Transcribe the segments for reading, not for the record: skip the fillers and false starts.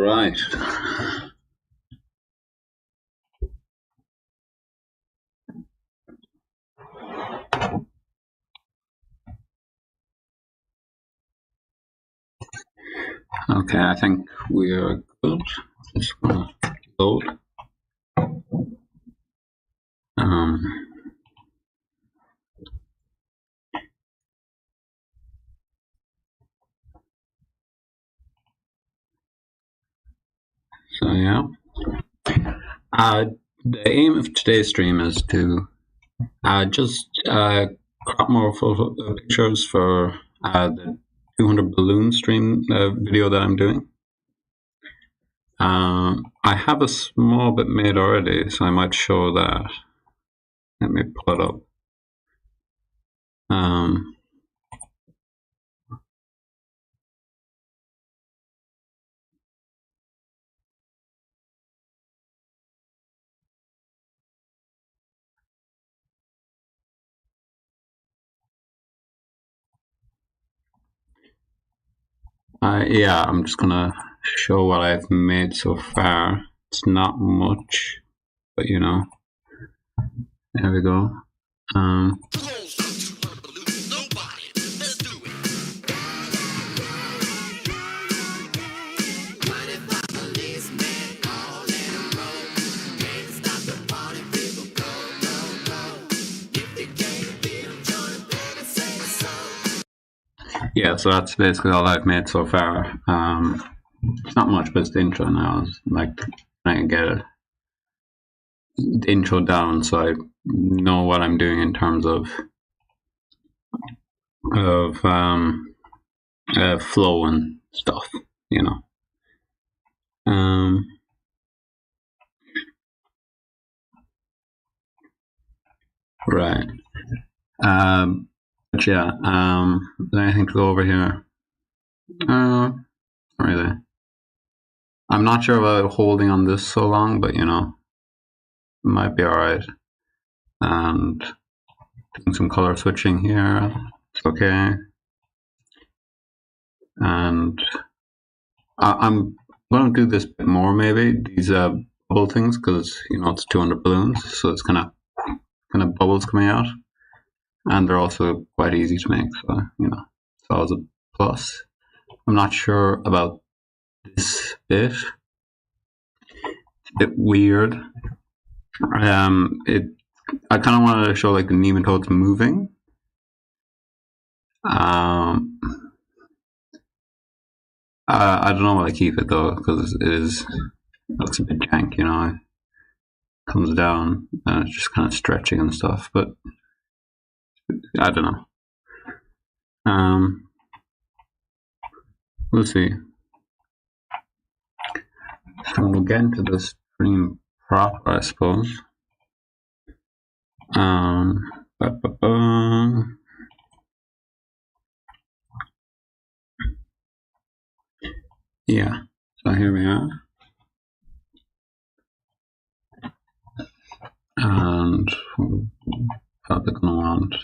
Right. Okay, I think we are good. Just gonna load. Um, so yeah. The aim of today's stream is to just crop more pictures for the 200 balloon stream video that I'm doing. I have a small bit made already, so I might show that. Let me pull it up. Yeah, I'm just gonna show what I've made so far. It's not much, but you know, there we go. Yeah, so that's basically all I've made so far. It's not much, but it's the intro now. It's like I can get the intro down, so I know what I'm doing in terms of flow and stuff, you know. Right. But yeah, is there anything to go over here? Not really. I'm not sure about holding on this so long, but you know, it might be alright. And doing some color switching here, it's okay. And I'm going to do this bit more maybe, these bubble things, because you know it's 200 balloons, so it's kind of bubbles coming out, and they're also quite easy to make, so you know, it's always a plus. I'm not sure about this bit. It's a bit weird. I kind of wanted to show like the nematodes moving. I don't know what I keep it though, because it looks a bit jank, you know. It comes down and it's just kind of stretching and stuff, but I don't know. We'll see. So we'll get into the stream proper, I suppose. Yeah, so here we are. And we're probably going to want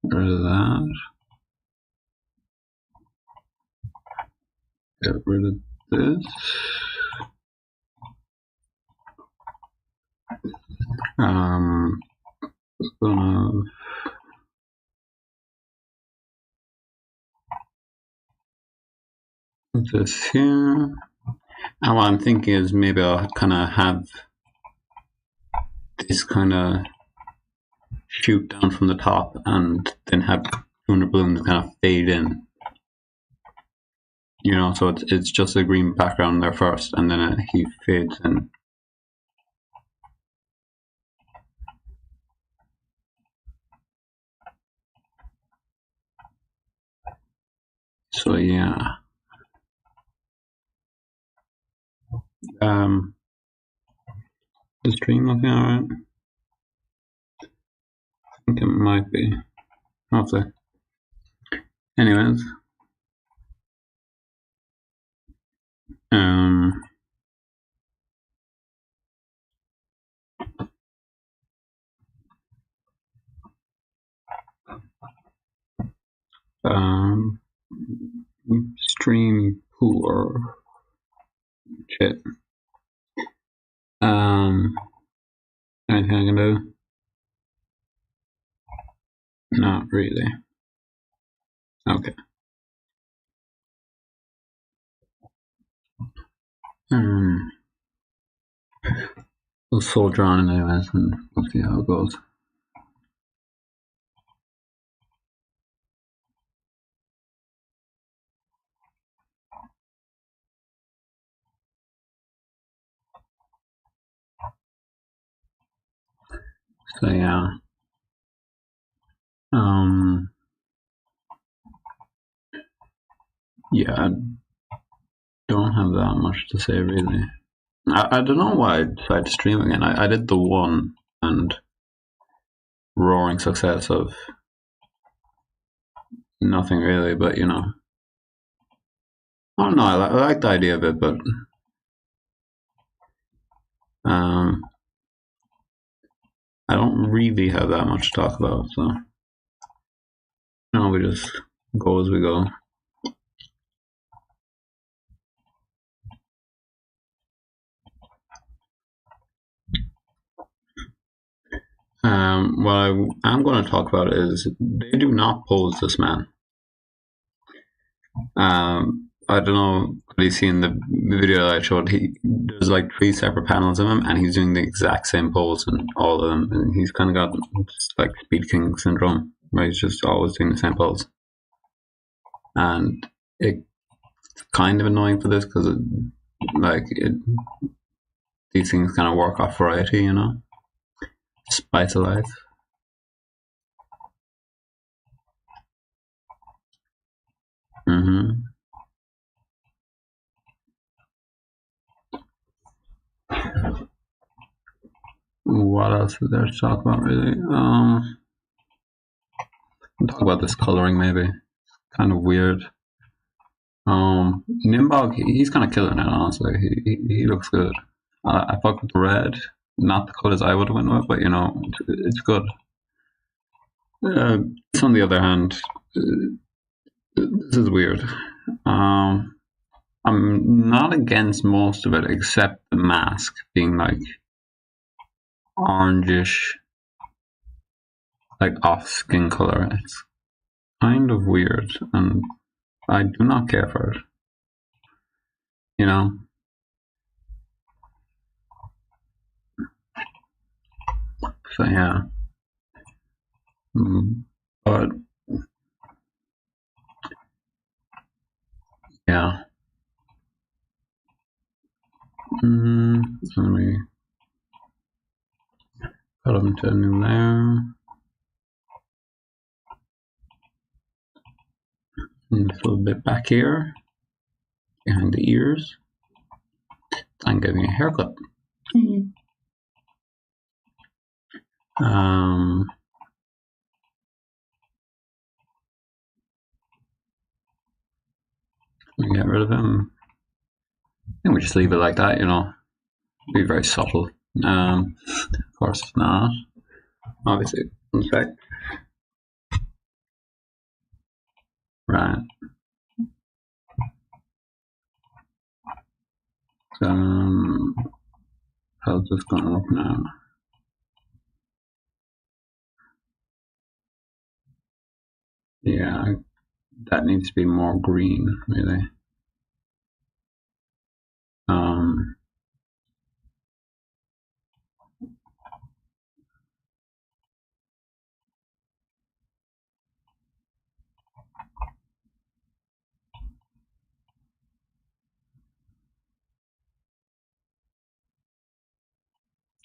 rid of that. Get rid of this. Gonna put this here. And what I'm thinking is maybe I'll kind of have this kind of shoot down from the top and then have 200 balloons kind of fade in. You know, so it's just a green background there first, and then he fades in. So yeah. The stream looking alright? I think it might be. Hopefully. Anyways. or shit. Anything I can do? Not really. Okay. We'll soldier on anyways and we'll see how it goes. So yeah. Yeah, I don't have that much to say really. I don't know why I decided to stream again. I did the one and roaring success of nothing really, but you know. I don't know, I like the idea of it, but I don't really have that much to talk about, so we just go as we go. What I'm going to talk about is they do not pose this man. I don't know if you've seen the video that I showed. There's like 3 separate panels of him, and he's doing the exact same pose in all of them. And he's kind of got like Speed King syndrome, where he's just always doing the same pose. And it's kind of annoying for this because these things kind of work off variety, you know, spice of life. What else is there to talk about, really? Talk about this coloring, maybe. Kind of weird. Nimbog, he's kind of killing it, honestly. He looks good. I fuck with the red. Not the colors I would have went with, but you know, it's good. On the other hand, this is weird. I'm not against most of it, except the mask being like orangish, like off skin color. It's kind of weird, and I do not care for it. You know? So yeah. But yeah. Let me put them to a new layer. And a little bit back here, behind the ears. I'm getting a haircut. Get rid of him. I think we just leave it like that, you know. Be very subtle. Of course it's not. Obviously, one sec. Right. How's this gonna look now? Yeah, that needs to be more green, really.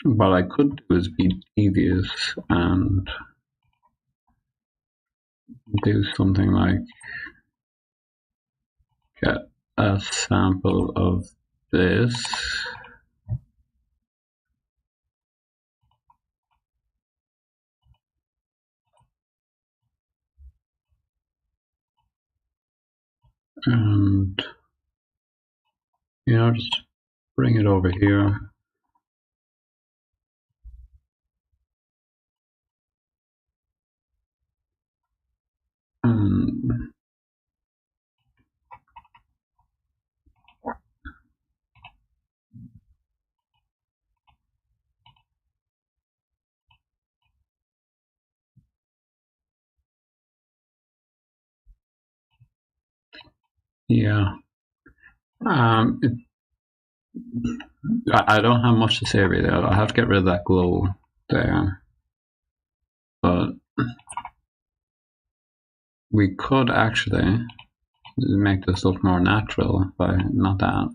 What I could do is be devious and do something like get a sample of this. And, you know, just bring it over here. And Yeah. I don't have much to say really. I have to get rid of that glow there, but we could actually make this look more natural by not that.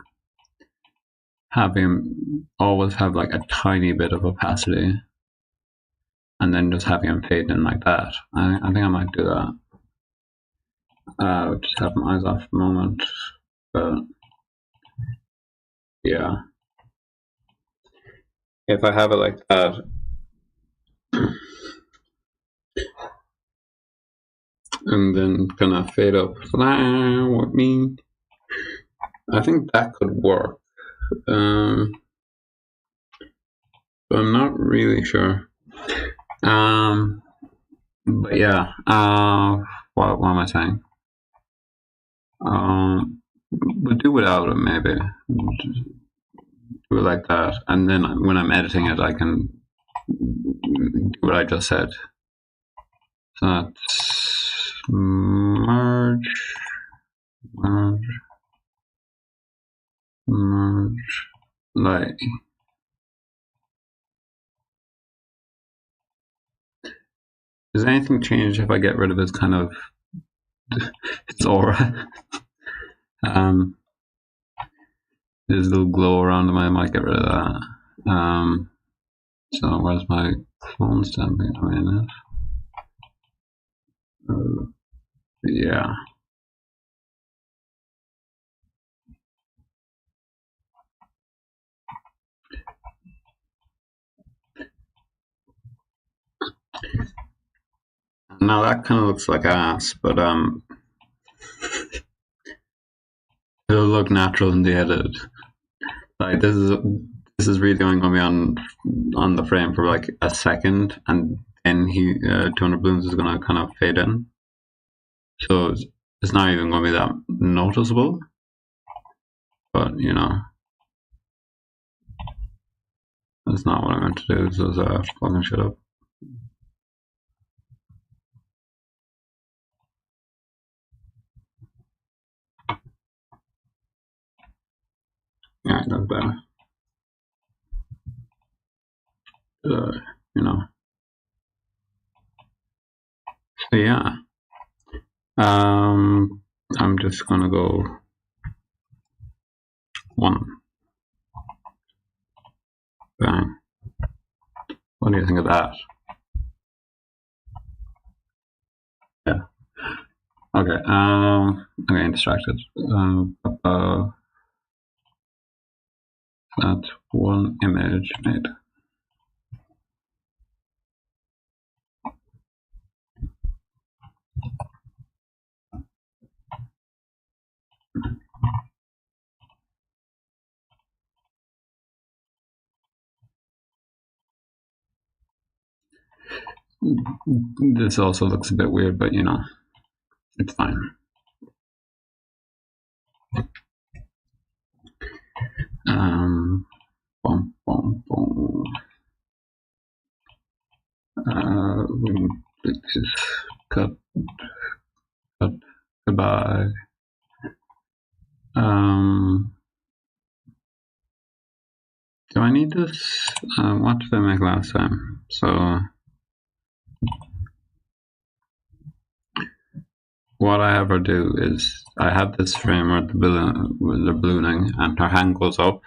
Have him always have like a tiny bit of opacity, and then just have him fade in like that. I think I might do that. Just have my eyes off for a moment, but yeah. If I have it like that, and then kind of fade up with me, I think that could work. But I'm not really sure. But yeah. What am I saying? We'll do without it maybe. Do it like that, and then when I'm editing it, I can do what I just said. So that's merge, like. Does anything change if I get rid of his kind of his aura? There's a little glow around him. I might get rid of that. So where's my clone stamping? Yeah. Now that kind of looks like ass, but it'll look natural in the edit. Like this is really only going to be on the frame for like a second, and then 200 balloons is going to kind of fade in. So it's not even going to be that noticeable. But you know, that's not what I meant to do. So fucking shut up. Yeah, that's better. You know. So yeah. I'm just gonna go 1. Bang. What do you think of that? Yeah. Okay. I'm getting distracted. That's one image made. This also looks a bit weird, but you know, it's fine. Boom, boom, boom. Cut, goodbye. Do I need this? What did I make last time? So what I ever do is I have this frame where the ballooning and her hand goes up.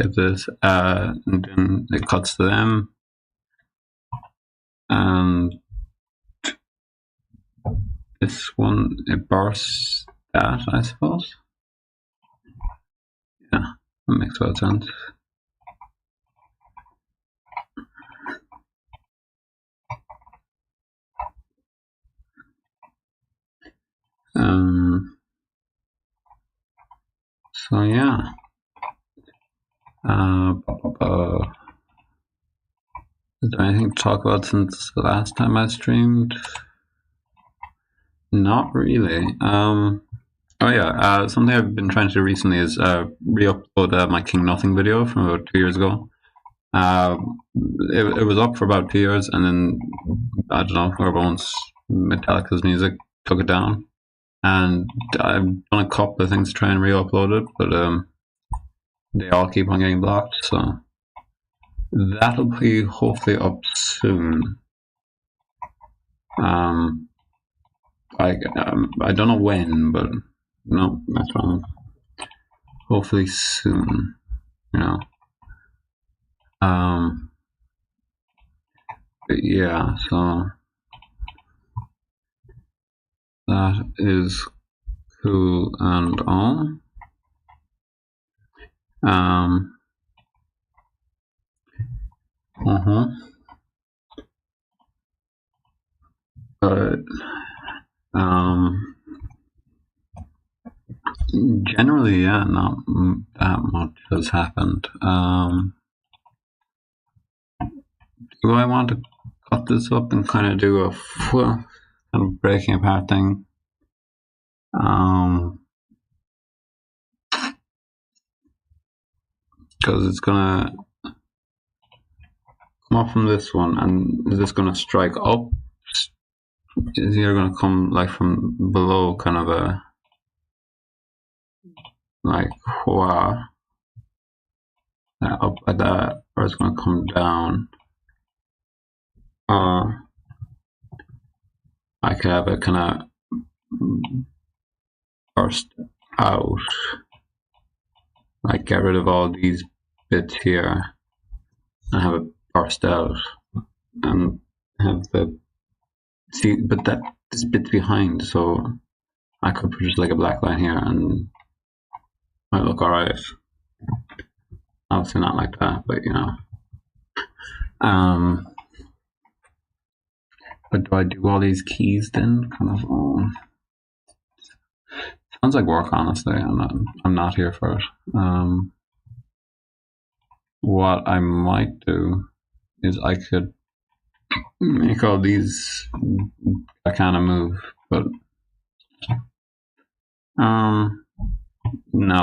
Get this, and then it cuts to them, and this one it bursts that, I suppose. Yeah, that makes a lot of sense. So yeah. Is there anything to talk about since the last time I streamed? Not really. Oh yeah, something I've been trying to do recently is re-upload my King Nothing video from about 2 years ago. It was up for about 2 years, and then I don't know, whoever owns Metallica's music took it down. and I've done a couple of things to try and re-upload it, but they all keep on getting blocked, so that'll be hopefully up soon. I don't know when, but no, that's wrong. Hopefully soon, you know. But yeah, so that is cool and all. But generally, yeah, not that much has happened. Do I want to cut this up and kind of do a kind of breaking apart thing? Because it's gonna come up from this one, and is this gonna strike up? Is it gonna come like from below, kind of a like wow, up like that, or it's gonna come down? Or I could have it kind of burst out, like get rid of all these bits here and have it burst out, and have the but that this bit's behind, so I could put just like a black line here and might look alright. Obviously not like that, but you know. But do I do all these keys then? Kind of. Sounds like work, honestly. I'm not here for it. What I might do is I could make all these a kind of move, but no,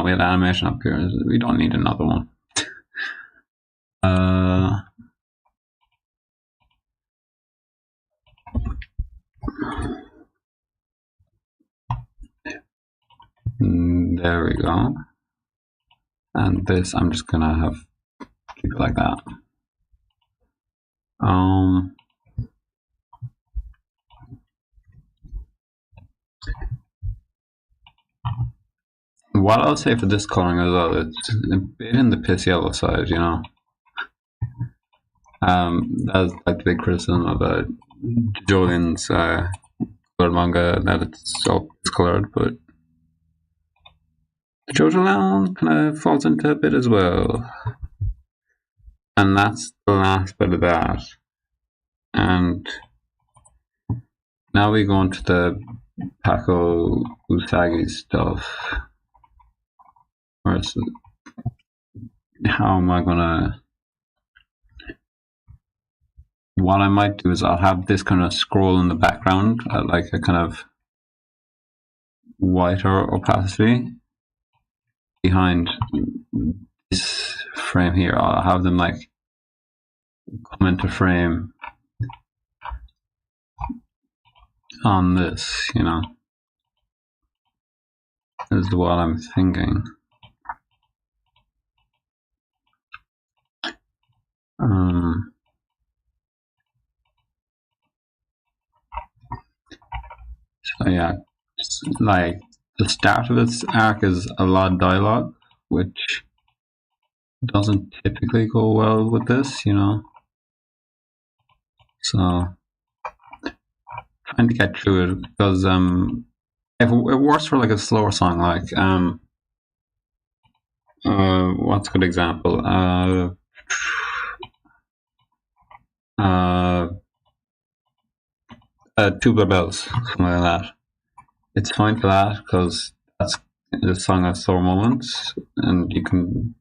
we have animation up here. We don't need another one. There we go. And this, I'm just gonna have keep it like that. What I'll say for this coloring as well, it's a bit in the piss yellow side, you know. That's like the big criticism of Julian's colored manga, that it's so colored, but the Jojo Lounge kind of falls into a bit as well. And that's the last bit of that. And now we go into the Paco Usagi stuff. How am I gonna... What I might do is I'll have this kind of scroll in the background at like a kind of whiter opacity behind this frame here. I'll have them like come into frame on this, you know. This is what I'm thinking. So yeah, like the start of its arc is a lot of dialogue, which doesn't typically go well with this, you know. So trying to get through it, because if it works for like a slower song, like what's a good example? Tubular Bells, something like that. It's fine for that because that's the song of slower moments, and you can,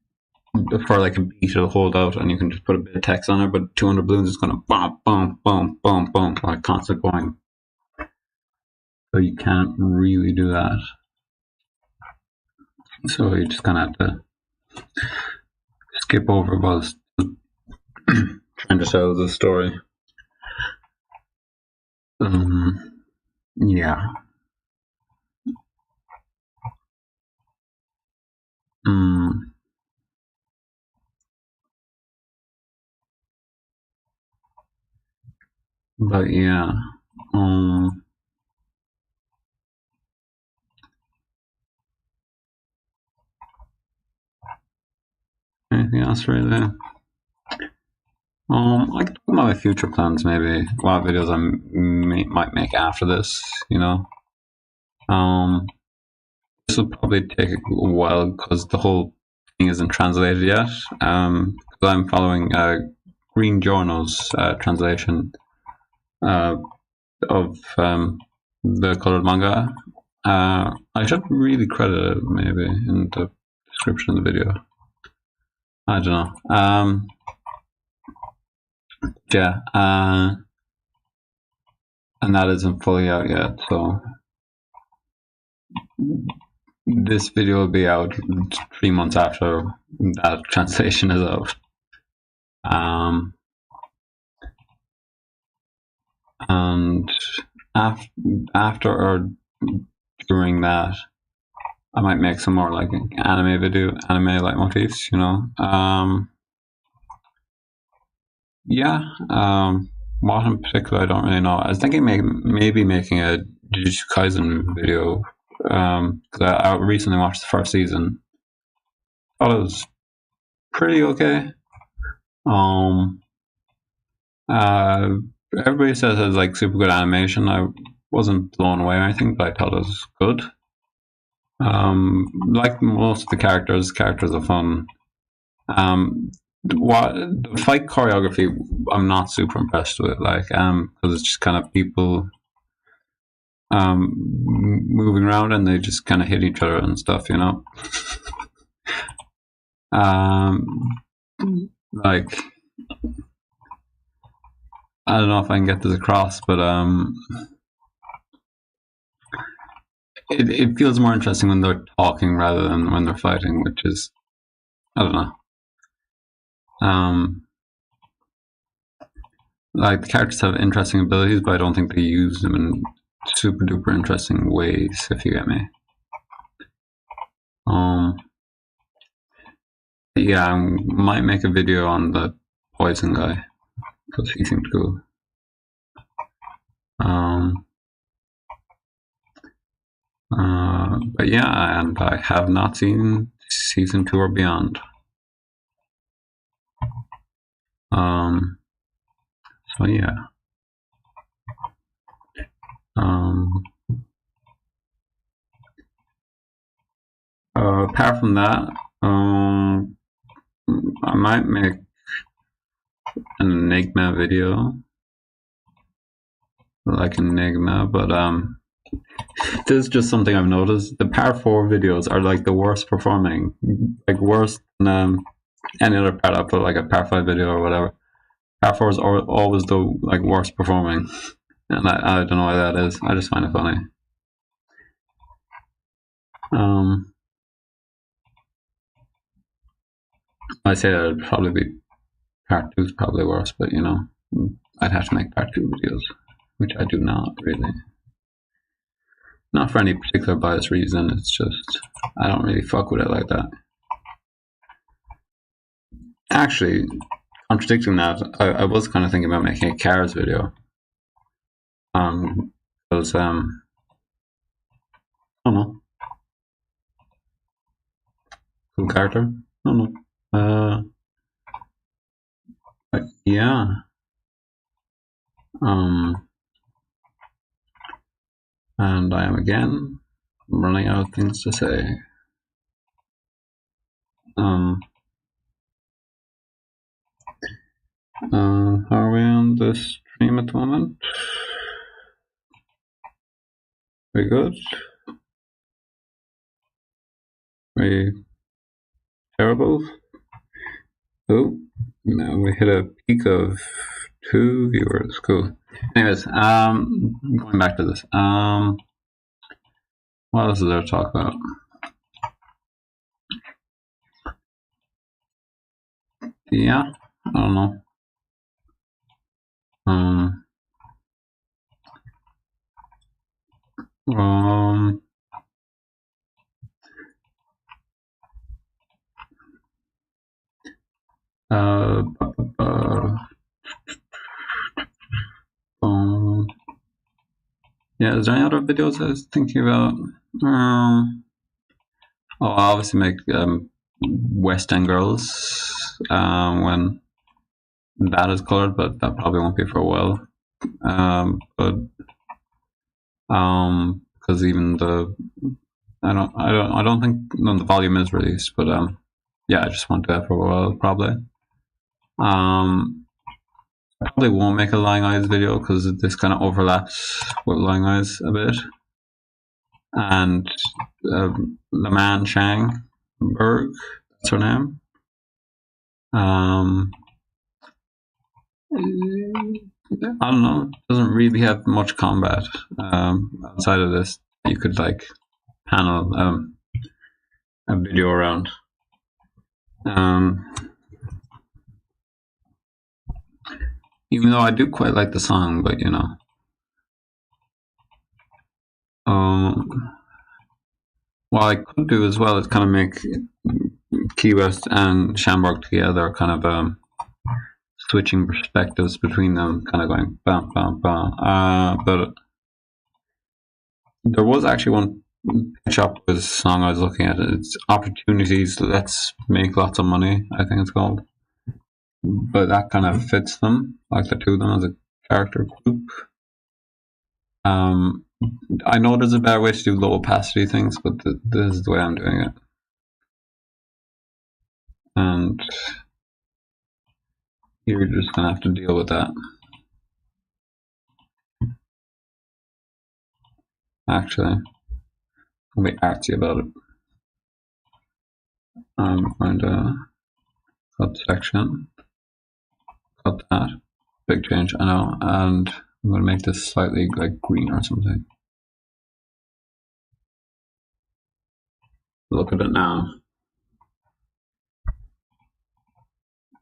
for like a beat, it'll hold out, and you can just put a bit of text on it. But 200 Balloons is gonna bump, bump, bump, bump, bump, like constant going. So you can't really do that. So you just kind of have to skip over whilst trying to tell the story. Yeah. But yeah. Anything else really? I could talk about my future plans, maybe what videos I might make after this. This will probably take a while because the whole thing isn't translated yet. Because I'm following Green Journal's translation of the colored manga. I should really credit it maybe in the description of the video. I don't know. Yeah, and that isn't fully out yet, so this video will be out 3 months after that translation is out. And after or during that, I might make some more like anime leitmotifs, Yeah. What in particular, I don't really know. I was thinking maybe making a Jujutsu Kaisen video, because I recently watched the first season. Thought it was pretty okay. Everybody says it's like super good animation. I wasn't blown away or anything, but I thought it was good. Like most of the characters are fun. The fight choreography, I'm not super impressed with, because it's just kind of people moving around and they just kind of hit each other and stuff, like, I don't know if I can get this across, but it feels more interesting when they're talking rather than when they're fighting, which is, I don't know. Like, the characters have interesting abilities, but I don't think they use them in super duper interesting ways, if you get me. Yeah, I might make a video on the poison guy because he seemed cool. But yeah, and I have not seen season 2 or beyond. So yeah. Apart from that, I might make an Enigma video, like Enigma, but this is just something I've noticed. The Par 4 videos are like the worst performing, like worse than any other part. I put like a Par 5 video or whatever. Par 4 is always the like worst performing, and I don't know why that is. I just find it funny. I say that it'd probably be Part 2 is probably worse, but I'd have to make Part 2 videos, which I do not really. Not for any particular bias reason, it's just I don't really fuck with it like that. Actually, contradicting that, I was kind of thinking about making a Cars video. Because, I don't know. Cool character? I don't know. But yeah. And I am again running out of things to say. How are we on the stream at the moment? Very good. Very terrible. Oh, now we hit a peak of 2 viewers. Cool. Anyways, going back to this. What else is there to talk about? Yeah, I don't know. Uh, yeah, is there any other videos I was thinking about? I'll obviously make West End Girls when that is colored, but that probably won't be for a while. But because even the I don't think none of the volume is released, but yeah, I just want to do that for a while probably. I probably won't make a Lying Eyes video because this kind of overlaps with Lying Eyes a bit. And Laman Changberg, that's her name. I don't know, doesn't really have much combat outside of this. You could like panel a video around. Even though I do quite like the song, but you know. What I could do as well is kind of make Key West and Shamrock together, kind of switching perspectives between them, kind of going bam, bam, bam. But there was actually one pitch up with song I was looking at. It's Opportunities, Let's Make Lots of Money, I think it's called. But that kind of fits them, like the two of them as a character group. I know there's a better way to do low opacity things, but this is the way I'm doing it. And you're just gonna have to deal with that. Actually, I'll be artsy about it. I'm going to cut section, cut that, big change, I know, and I'm going to make this slightly like green or something. Look at it now.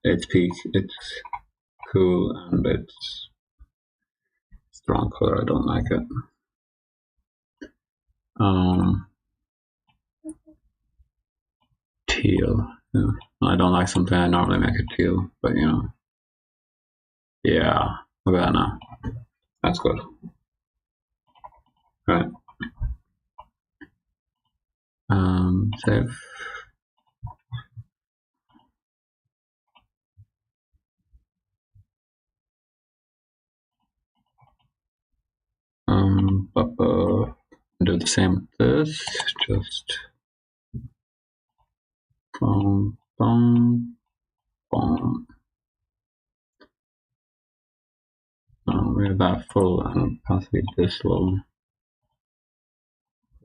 It's peak, it's cool, and it's strong color. I don't like it. Teal. Yeah. I don't like something. I normally make it teal, but you know. Yeah, look at that now. That's good. Right. Save. Do the same with this. Just boom, boom, boom. We have that full and possibly this low.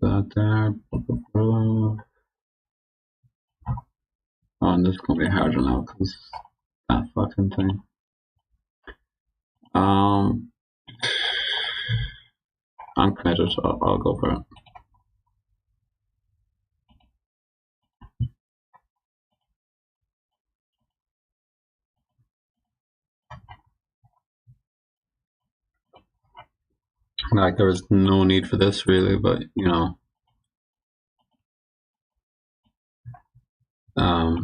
That there. Oh, and this is gonna be harder now because that fucking thing. I'm committed. I'll go for it. Like there was no need for this really, but you know. I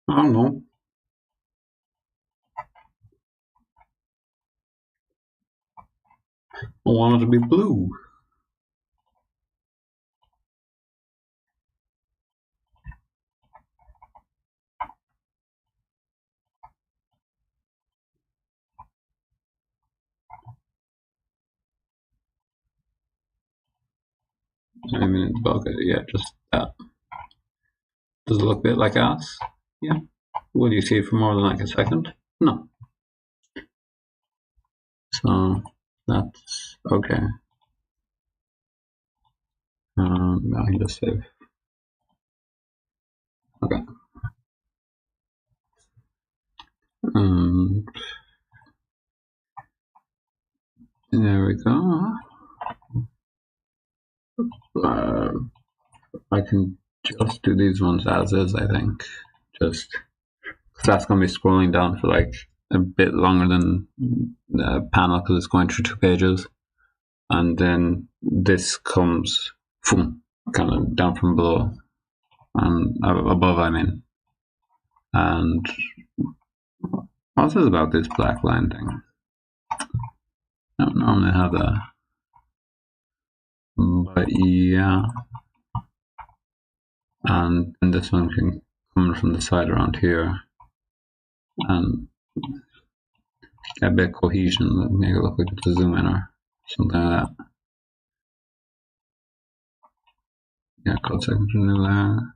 don't know. I want it to be blue. I mean, okay, yeah, just that. Does it look a bit like ass? Yeah. Will you see it for more than like a second? No. So that's okay. I can just save. Okay. There we go. I can just do these ones as is, I think. Just because that's going to be scrolling down for like a bit longer than the panel because it's going through 2 pages. And then this comes kind of down from below. and above, I mean. And what's this about this black line thing? I don't normally have that, but yeah. And then this one can come from the side around here and get a bit of cohesion, make it look like it's a zoom in or something like that. Yeah, code section to new layer.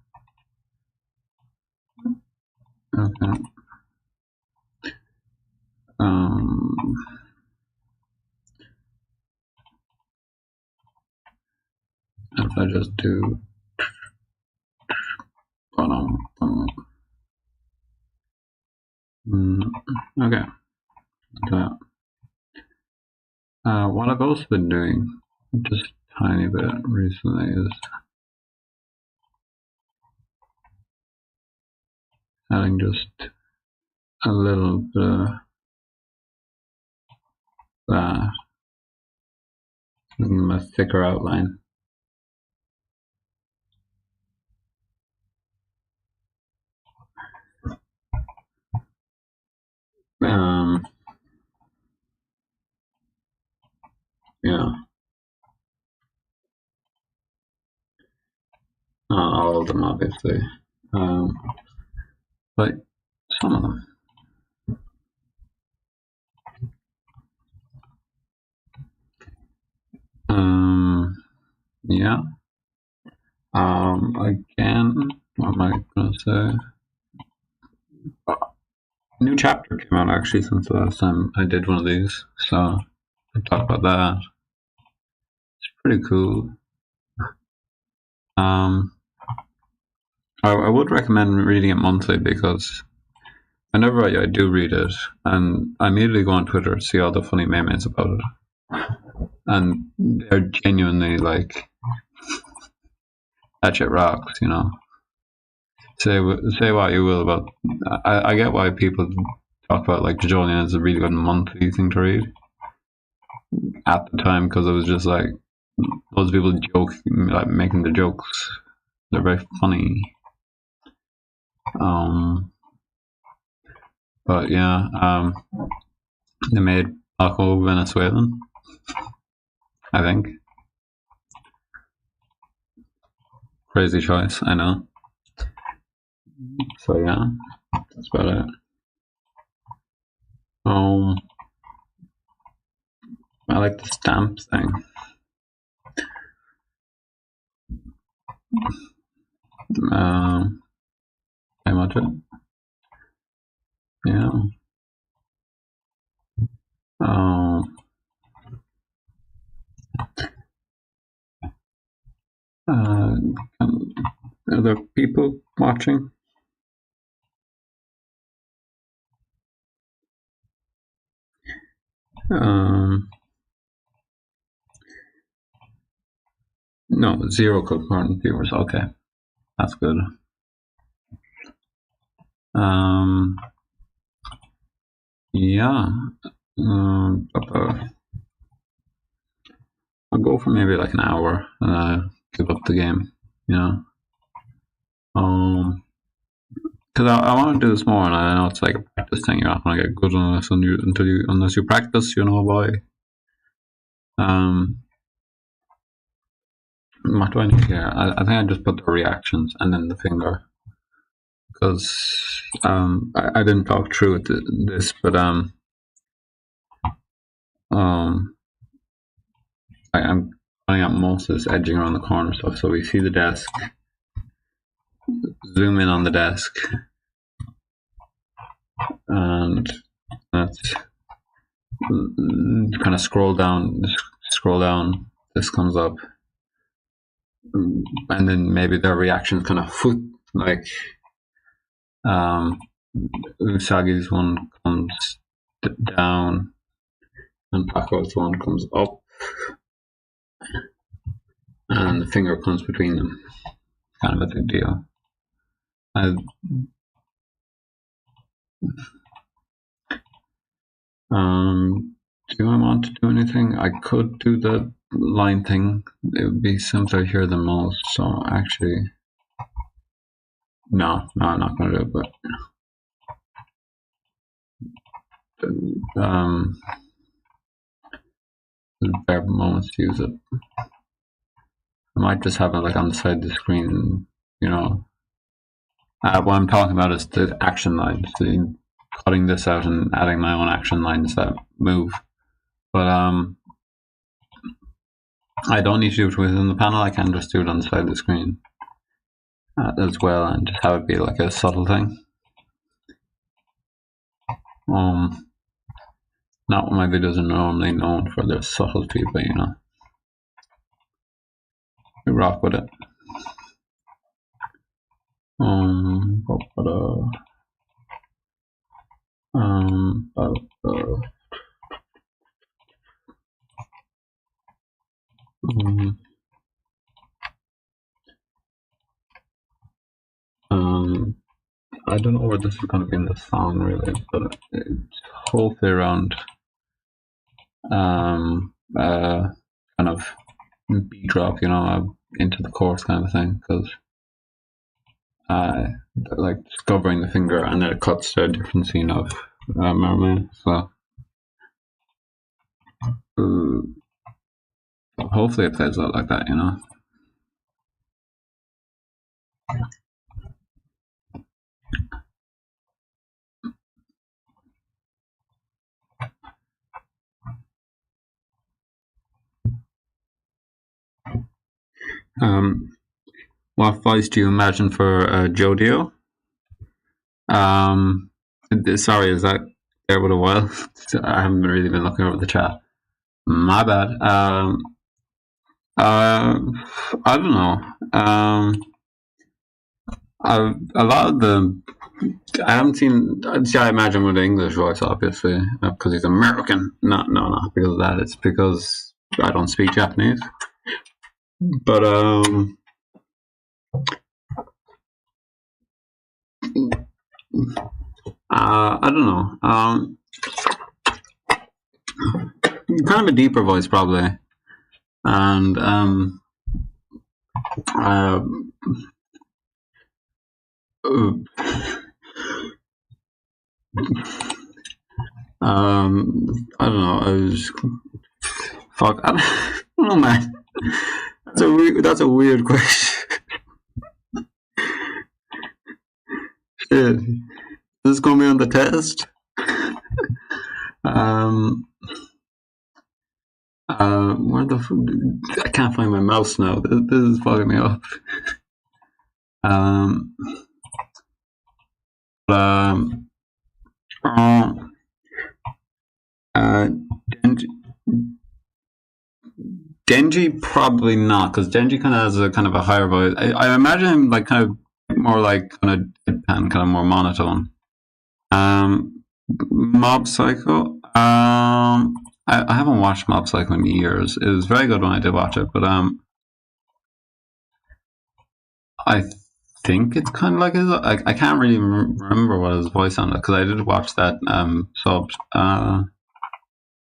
Okay. If I just do okay. So, what I've also been doing just a tiny bit recently is adding just a little bit of that, making them a thicker outline. Yeah. Not all of them, obviously, but some of them. Yeah. Again, what am I gonna say? A new chapter came out actually since the last time I did one of these, so I'll talk about that. It's pretty cool. I would recommend reading it monthly because whenever I do read it, and I immediately go on Twitter to see all the funny memes about it, and they're genuinely like, that shit rocks, you know. Say what you will about. I get why people talk about like Jolian as a really good monthly thing to read at the time, because it was just like those people like making the jokes. They're very funny. But yeah, they made Paco Venezuelan, I think. Crazy choice, I know. So yeah, that's about it. I like the stamp thing. Pretty much it. Yeah. Are there people watching? No, 0 concurrent viewers. Okay, that's good. Yeah. I'll go for maybe like an hour and give up the game, you know. Because I want to do this more, and I know it's like a practice thing. You're not going to get good unless you practice, you know, boy. What do I need here? I think I just put the reactions and then the finger, because I didn't talk through this, but I'm putting out most of this edging around the corner stuff. So we see the desk, zoom in on the desk, and let's kind of scroll down. This comes up, and then maybe their reactions kind of like Usagi's one comes down and Paco's one comes up, and the finger comes between them. Kind of a big deal. Do I want to do anything? I could do the line thing. It would be simpler here than most. So actually, No, I'm not going to do it, but bare moments to use it. I might just have it like on the side of the screen, you know. What I'm talking about is the action lines. So cutting this out and adding my own action lines that move. But I don't need to do it within the panel. I can just do it on the side of the screen as well, and just have it be like a subtle thing. Not what my videos are normally known for, their subtlety, but you know, we rock with it. I don't know where this is going to be in the song really, but it's hopefully around kind of beat drop, you know, into the chorus kind of thing, because like discovering the finger and then it cuts to a different scene of Mermaid. So hopefully it plays out like that, you know. What voice do you imagine for Jodio? Sorry, is that there with a while? I haven't really been looking over the chat. My bad. I don't know. A lot of the I haven't seen. I imagine with the English voice, obviously, because he's American. No, not because of that. It's because I don't speak Japanese. But I don't know. Kind of a deeper voice, probably, and I don't know. I was fuck. I don't know, man. That's a weird question. Shit. This is gonna be on the test. Where the I can't find my mouse now. This is fucking me up. Denji probably not, because Denji kind of has a kind of a higher voice. I imagine him like kind of more like kind of deadpan, kind of more monotone. Mob Psycho. I haven't watched Mob Psycho in years. It was very good when I did watch it, but I think it's kind of like his. I can't really remember what his voice sounded, because I did watch that subbed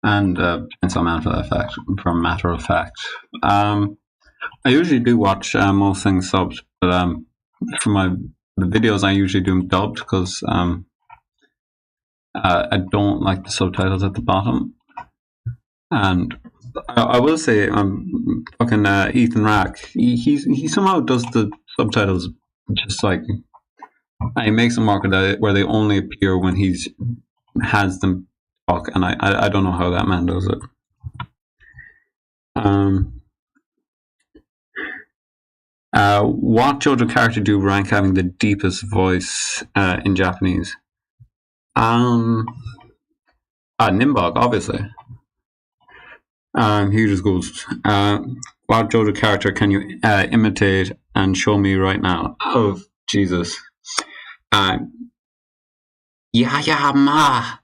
and Chainsaw Man for that fact. For a matter of fact, I usually do watch most things subbed, but for the videos I usually do them dubbed, because I don't like the subtitles at the bottom. And I will say, fucking Ethan Rack, he somehow does the subtitles just like, he makes them mark where they only appear when he has them talk, and I don't know how that man does it. What JoJo character do you rank having the deepest voice in Japanese? Nimbog, obviously. He just goes, what JoJo character can you imitate and show me right now? Oh, Jesus. Yeah, ma.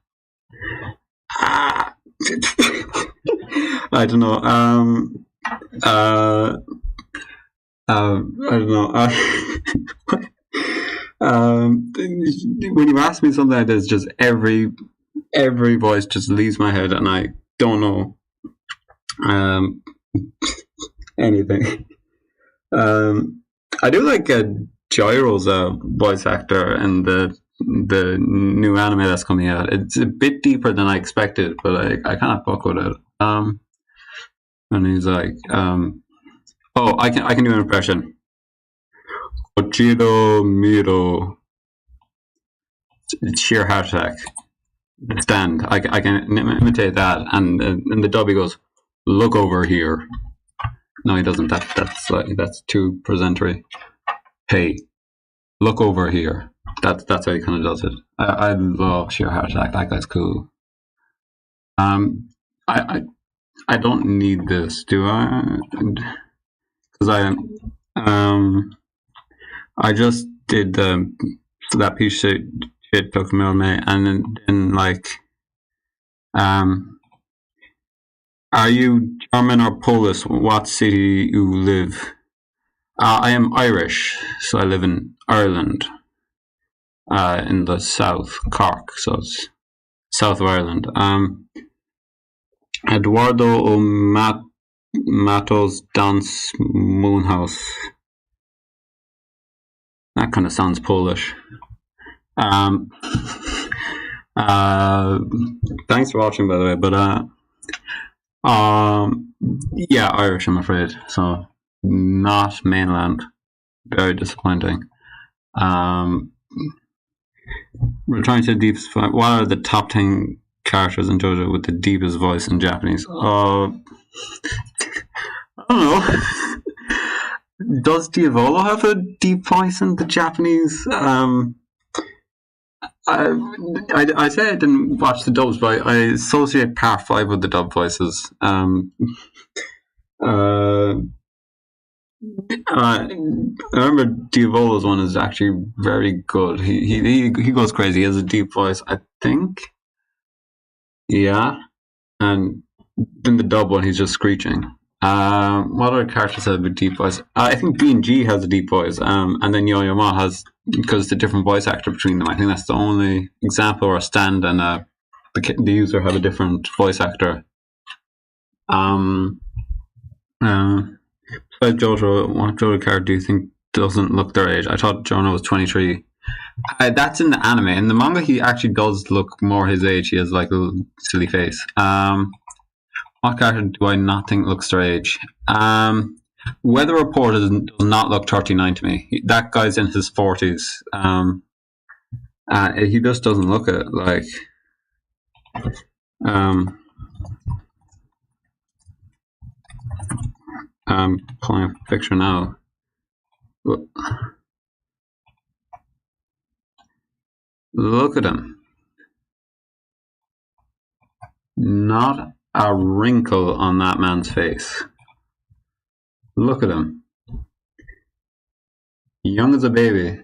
I don't know. I don't know. When you ask me something like this, just every voice just leaves my head, and I don't know anything. I do like Gyro's a voice actor in the new anime that's coming out. It's a bit deeper than I expected, but I kind of fuck with it. And he's like, oh, I can do an impression. Ochido Miro. Sheer heart attack. Stand. I can imitate that, and in the dub he goes, "Look over here." No, he doesn't. That's too presentary. Hey, look over here. That's how he kind of does it. I love sheer heart attack. That guy's cool. I don't need this, do I? Because I just did that piece of shit took me, and then like, are you German or Polish? What city you live? I am Irish, so I live in Ireland, in the south, Cork, so it's south of Ireland. Eduardo o Matos Dance Moonhouse. That kind of sounds Polish. Thanks for watching, by the way. But yeah, Irish, I'm afraid. So not mainland. Very disappointing. We're trying to deep. What are the top 10 characters in JoJo with the deepest voice in Japanese? I don't know. Does Diavolo have a deep voice in the Japanese? I say I didn't watch the dubs, but I associate Part 5 with the dub voices. I remember Diavolo's one is actually very good. He goes crazy. He has a deep voice, I think. Yeah, and in the dub one, he's just screeching. What other characters have a deep voice? I think B&G has a deep voice, and then Yo-Yo Ma has, because it's a different voice actor between them. I think that's the only example where Stand and the user have a different voice actor. Besides JoJo, what JoJo character do you think doesn't look their age? I thought Jonah was 23. That's in the anime. In the manga, he actually does look more his age. He has like a little silly face. What character do I not think looks their age? Weather Report does not look 39 to me. That guy's in his 40s. He just doesn't look it. Like, I'm pulling up a picture now. Look at him. Not a wrinkle on that man's face. Look at him. Young as a baby.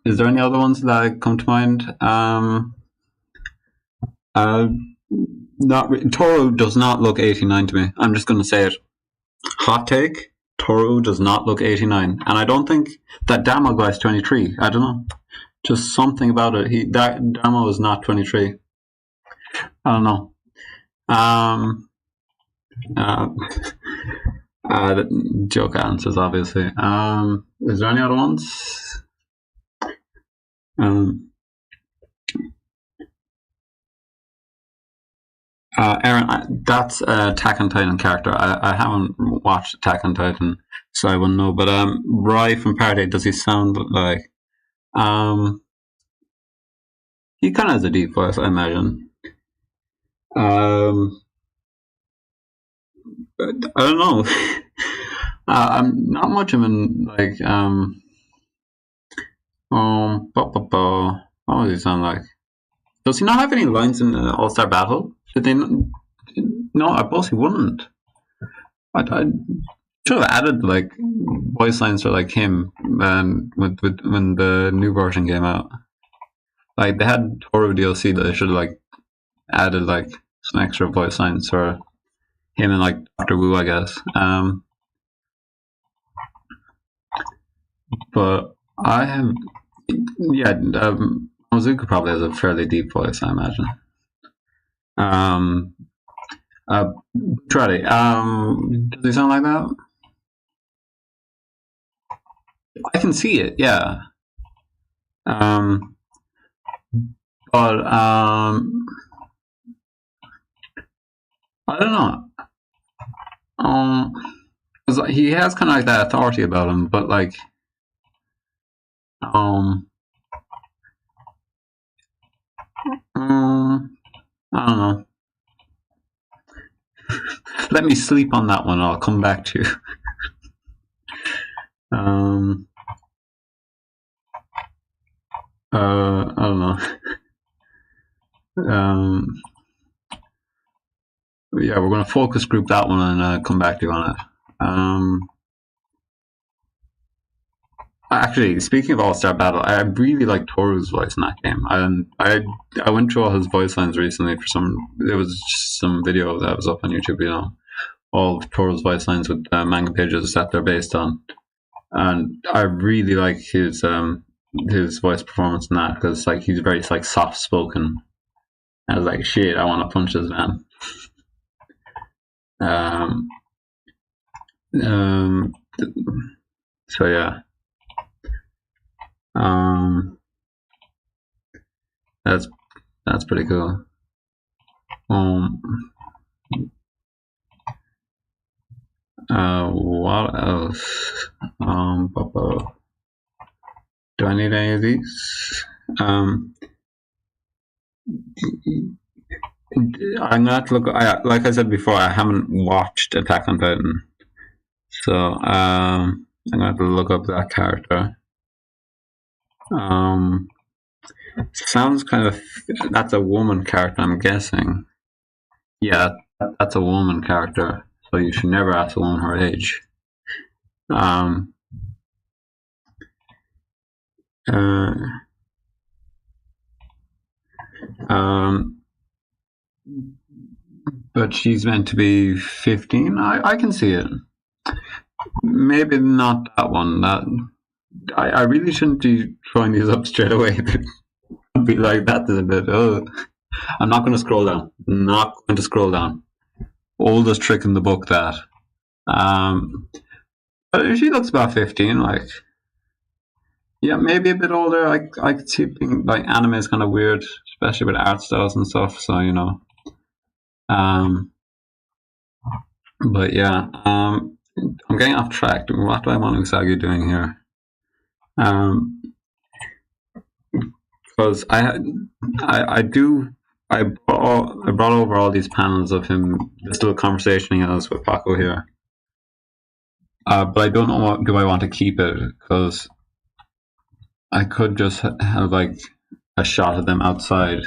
Is there any other ones that come to mind? Toru does not look 89 to me. I'm just going to say it. Hot take. Toru does not look 89. And I don't think that Damo guy's 23. I don't know. Just something about it. That Damo is not 23. I don't know. The joke answers, obviously. Is there any other ones? Aaron, that's Attack on Titan character. I haven't watched Attack on Titan, so I wouldn't know. But Rai from Part 8, does he sound like? He kind of has a deep voice, I imagine. I don't know. I'm not much of an like. What does he sound like? Does he not have any lines in All Star Battle? Did they? No, I suppose he wouldn't. I should have added like voice lines for like him when the new version came out. Like they had Toru DLC that they should have like added like some extra voice lines for him and like Dr. Wu, I guess. But I have, yeah, Ozuka probably has a fairly deep voice, I imagine. Try it. Does he sound like that? I can see it, yeah. Um, but I don't know. 'Cause he has kind of like that authority about him, but like, I don't know. Let me sleep on that one. I'll come back to you. I don't know. Yeah, we're gonna focus group that one and come back to you on it. Actually, speaking of All Star Battle, I really like Toru's voice in that game, and I went through all his voice lines recently for some. It was just some video that was up on YouTube, you know, all of Toru's voice lines with manga pages that they're based on, and I really like his voice performance in that because like he's very like soft spoken. I was like, shit, I want to punch this man. So yeah. That's pretty cool. What else? Do I need any of these? I'm gonna have to look. Like I said before, I haven't watched Attack on Titan, so I'm gonna have to look up that character. Sounds kind of. That's a woman character, I'm guessing. Yeah, that's a woman character. So you should never ask a woman her age. But she's meant to be 15. I can see it. Maybe not that one. I really shouldn't be throwing these up straight away. Be like that is a bit. I'm not going to scroll down. Not going to scroll down. Oldest trick in the book. That. But she looks about 15. Like, yeah, maybe a bit older. I could see being like anime is kind of weird, especially with art styles and stuff. So you know. But yeah. I'm getting off track. What do I want Usagi doing here? Because I brought over all these panels of him. This little conversation he has with Paco here. But I don't know what do I want to keep it because I could just have like a shot of them outside.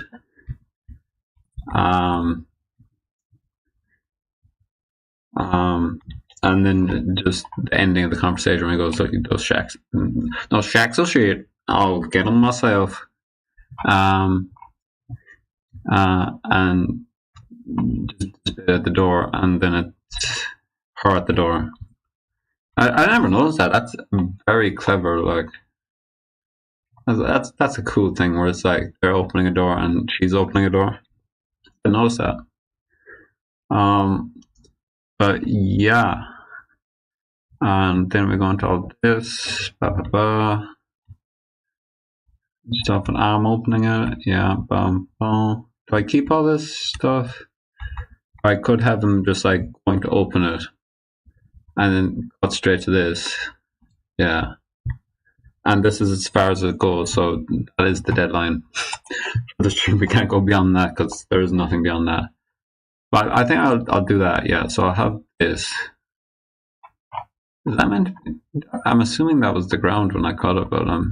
And then just the ending of the conversation when he goes like those shacks. No shacks of shit. I'll get them myself. And just at the door, and then it's her at the door. I never noticed that. That's very clever. Like that's a cool thing where it's like they're opening a door and she's opening a door. I noticed that. But yeah. And then we go into all this. Stuff, and I'm opening it. Yeah. Boom. Do I keep all this stuff? I could have them just like going to open it and then cut straight to this. Yeah. And this is as far as it goes, so that is the deadline. The stream, we can't go beyond that because there is nothing beyond that. But I think I'll do that, yeah. So I'll have this. Is that meant to be? I'm assuming that was the ground when I cut it, but I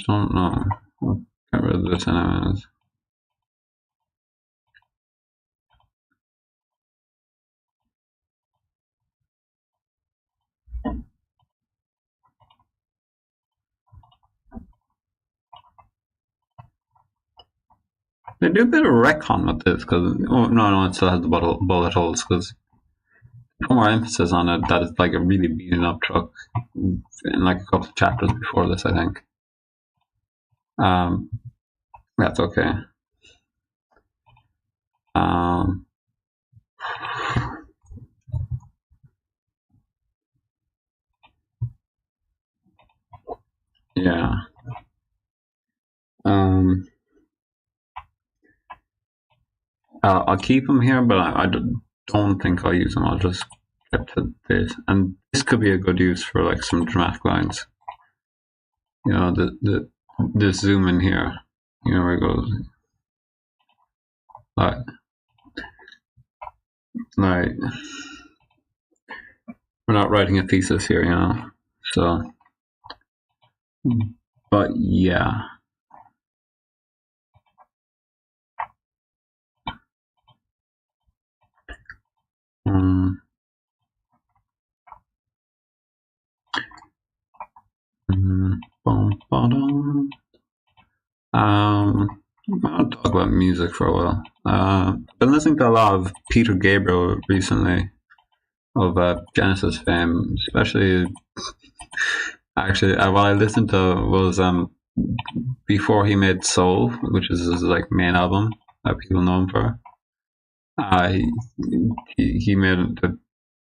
don't know. I'll get rid of this anyways. They do a bit of retcon with this because no, it still has the bullet holes because more emphasis on it that it's like a really beaten up truck in like a couple of chapters before this, I think. That's okay. Um, yeah. I'll keep them here, but I don't think I'll use them. I'll just get to this, and this could be a good use for like some dramatic lines. You know, this zoom in here. You know where it goes. Like we're not writing a thesis here, you know. So, but yeah. I'll talk about music for a while. I've been listening to a lot of Peter Gabriel recently, of Genesis fame, especially. Actually, what I listened to was before he made Soul, which is his like main album that people know him for. He made the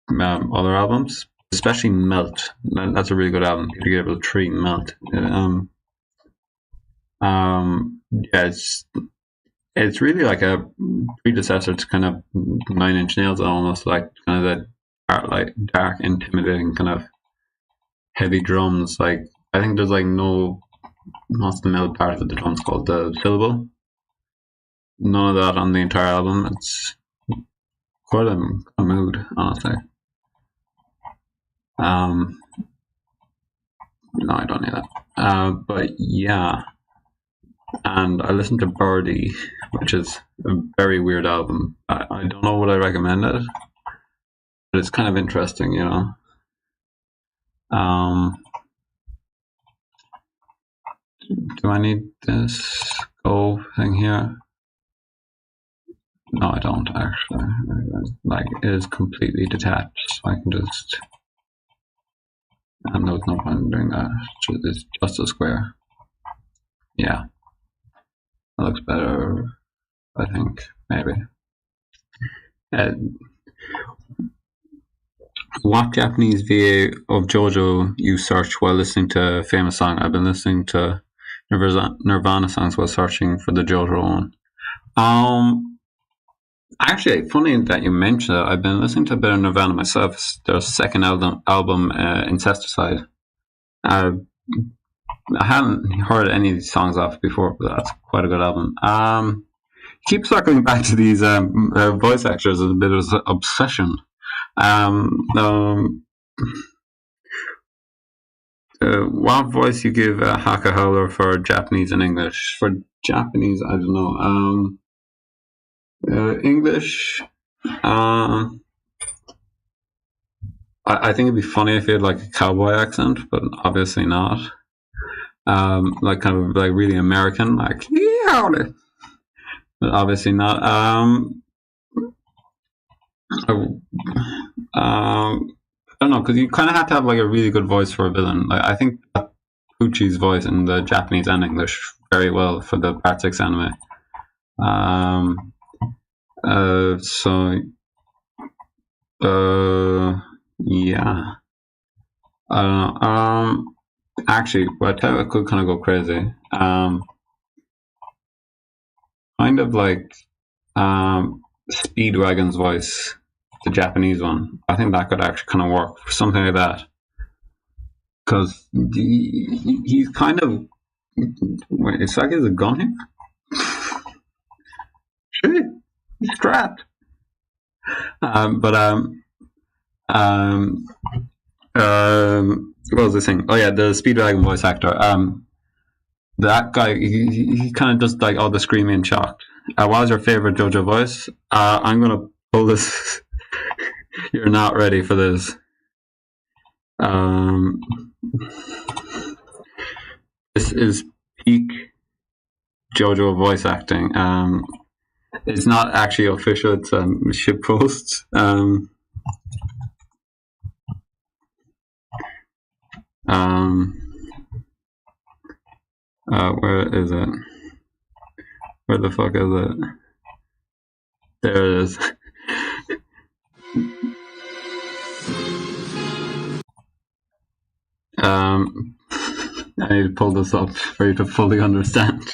other albums, especially Melt. That's a really good album. Peter Gabriel 3 Melt. Yeah, it's really like a predecessor to kind of Nine Inch Nails, almost like kind of that like dark, intimidating kind of heavy drums. Like I think there's like no most of the middle part of the drums called the syllable. None of that on the entire album. It's quite a mood, honestly. No, I don't need that. But yeah. And I listened to Birdie, which is a very weird album. I don't know what I recommend it, but it's kind of interesting, you know. Do I need this go thing here? No, I don't actually. Like, it is completely detached, so I can just. And there's no point in doing that. It's just a square. Yeah. That looks better, I think, maybe. What Japanese VA of JoJo you search while listening to a famous song? I've been listening to Nirvana songs while searching for the JoJo one. Actually, funny that you mentioned it. I've been listening to a bit of Nirvana myself. It's their second album, Incesticide. I hadn't heard any of these songs off before, but that's quite a good album. Keep circling back to these voice actors as a bit of an obsession. What voice you give Haka Howler for Japanese and English? For Japanese, I don't know. English, I think it'd be funny if he had like a cowboy accent, but obviously not. Like kind of like really American, like yeah, but obviously not. I don't know, because you kind of have to have like a really good voice for a villain. Like I think Pucci's voice in the Japanese and English very well for the Part 6 anime. So yeah, I don't know. Actually, well, I tell you, I could kind of go crazy. Kind of like Speedwagon's voice, the Japanese one. I think that could actually kind of work for something like that. Because he's kind of. Wait, it's like there's a gun here? Shit, he's strapped. What was I saying? Oh yeah, the Speedwagon voice actor. That guy, he kind of does like all the screaming and shocked. What was your favorite JoJo voice? I'm gonna pull this. You're not ready for this. This is peak JoJo voice acting. It's not actually official. It's ship posts. Where is it? Where the fuck is it? There it is. I need to pull this up for you to fully understand.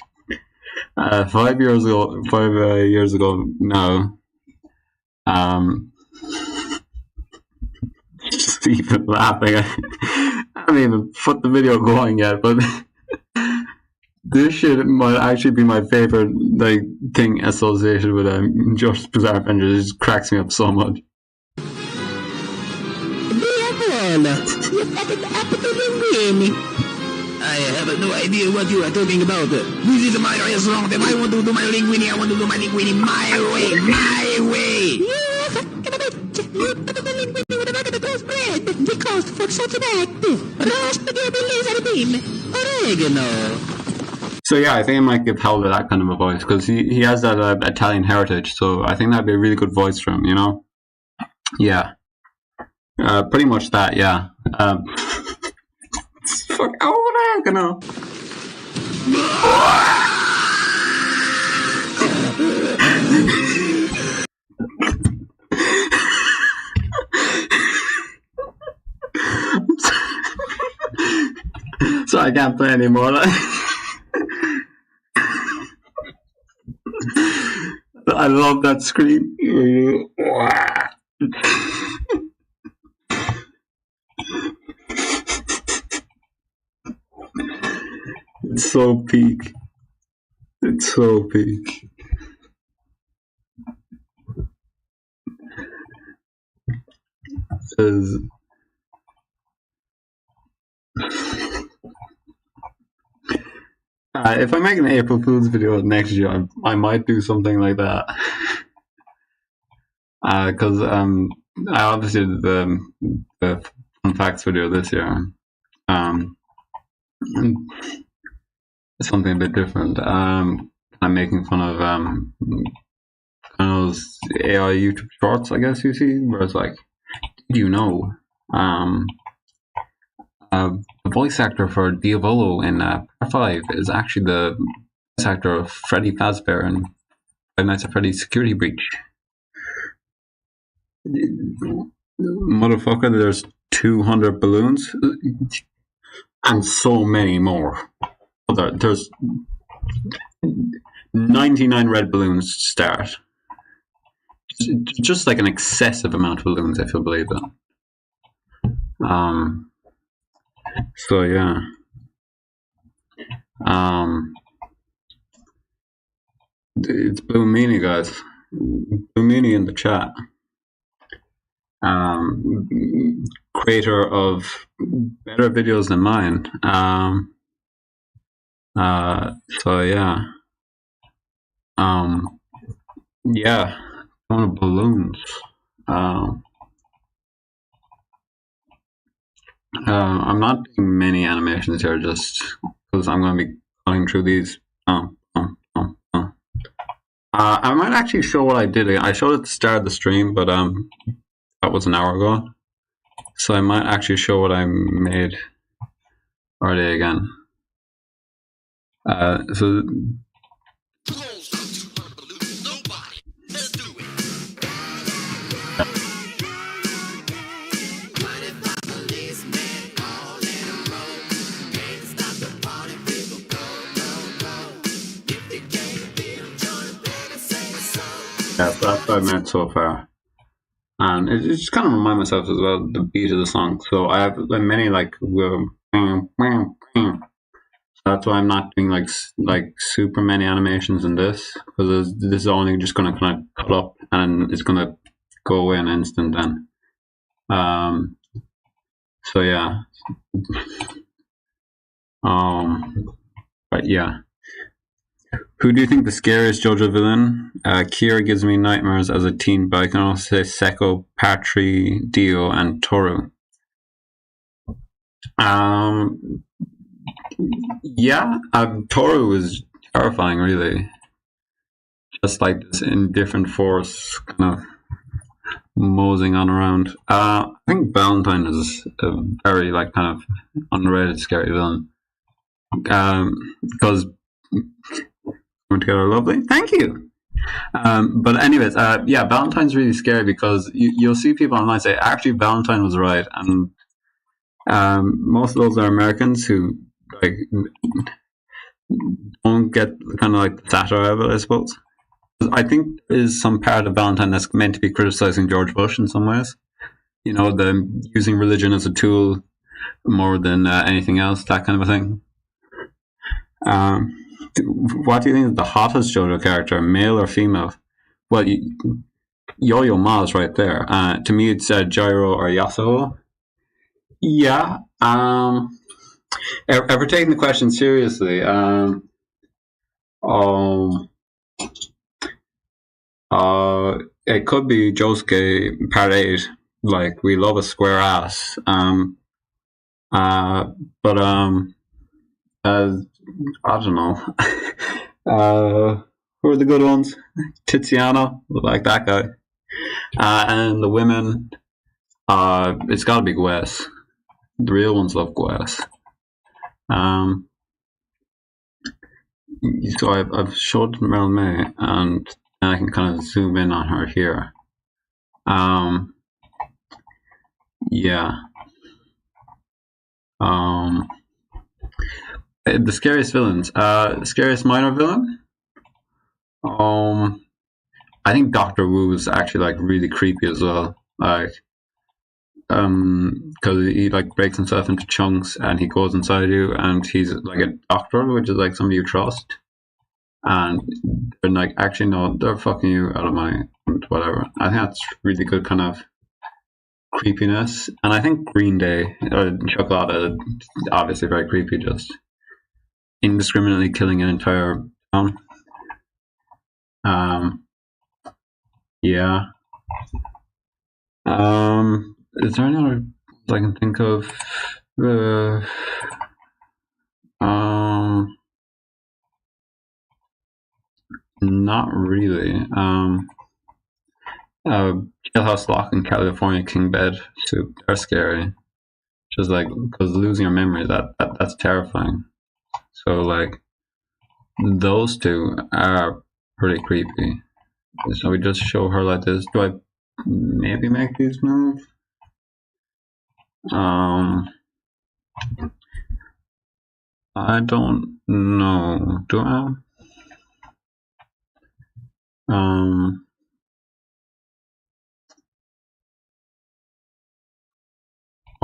5 years ago, 5 years ago now, just even laughing. I haven't even put the video going yet, but this shit might actually be my favorite like thing associated with Josh's Bizarre Adventures. It just cracks me up so much. I have no idea what you are talking about. This is my restaurant and I want to do my linguine. I want to do my linguine my way. My way. The cost for such an act. Oregano. So yeah, I think I might give Howler that kind of a voice because he has that Italian heritage. So I think that'd be a really good voice for him, you know? Yeah. Pretty much that, yeah. Fuck oregano. So I can't play anymore. I love that scream. It's so peak. It's so peak. If I make an April Fool's video next year, I might do something like that. Because I obviously did the fun facts video this year. It's something a bit different. I'm making fun of those AI YouTube shorts, I guess you see, where it's like, did you know the voice actor for Diavolo in Part 5 is actually the voice actor of Freddy Fazbear in Five Nights at Freddy's Security Breach. Motherfucker, there's 200 balloons and so many more. There's 99 red balloons to start. Just like an excessive amount of balloons, if you'll believe it. So yeah. It's Blue Meanie, guys. Blue Meanie in the chat. Creator of better videos than mine. So yeah. Yeah. One of balloons. I'm not doing many animations here just because I'm going to be cutting through these. I might actually show what I did. I showed it at the start of the stream, but that was an hour ago. So I might actually show what I made already again. So yeah, that's 5 minutes so far. And it just kind of remind myself as well the beat of the song. So I have many like that's why I'm not doing like super many animations in this, because this is only just going to kind of cut up and it's going to go away in an instant then. So yeah. But yeah. Who do you think the scariest JoJo villain? Kira gives me nightmares as a teen, but I can also say Seko, Patri, Dio, and Toru. Yeah, Toru is terrifying, really. Just like this indifferent force kind of moseying on around. I think Valentine is a very like kind of underrated scary villain. Because together lovely. Thank you. But anyways, yeah, Valentine's really scary because you'll see people online say actually Valentine was right, and most of those are Americans who like don't get kind of like the satire of it, I suppose. I think is some part of Valentine that's meant to be criticizing George Bush in some ways. You know, the using religion as a tool more than anything else, that kind of a thing. Um, what do you think is the hottest JoJo character, male or female? Well, Yo-Yo Ma is right there. To me, it's Gyro or Yasuo. Yeah. Ever taking the question seriously? Um, it could be Josuke Part 8. Like, we love a square ass. But I don't know. Who are the good ones? Tiziano, like that guy. And the women, it's got to be Gwes. The real ones love Gwes. So I've showed Meryl May, and I can kind of zoom in on her here. Yeah. The scariest villains. Scariest minor villain. I think Doctor Wu is actually like really creepy as well. Like, because he like breaks himself into chunks and he goes inside you, and he's like a doctor, which is like somebody you trust, and they're like, actually no, they're fucking you out of my whatever. I think that's really good kind of creepiness. And I think Green Day or Chocolate, obviously very creepy, just indiscriminately killing an entire town. Yeah. Is there any other I can think of? Not really. Jailhouse Lock and California King Bed Soup are scary. Just like because losing your memory, that's terrifying. So like those two are pretty creepy. So we just show her like this. Do I maybe make these moves? I don't know. Do I?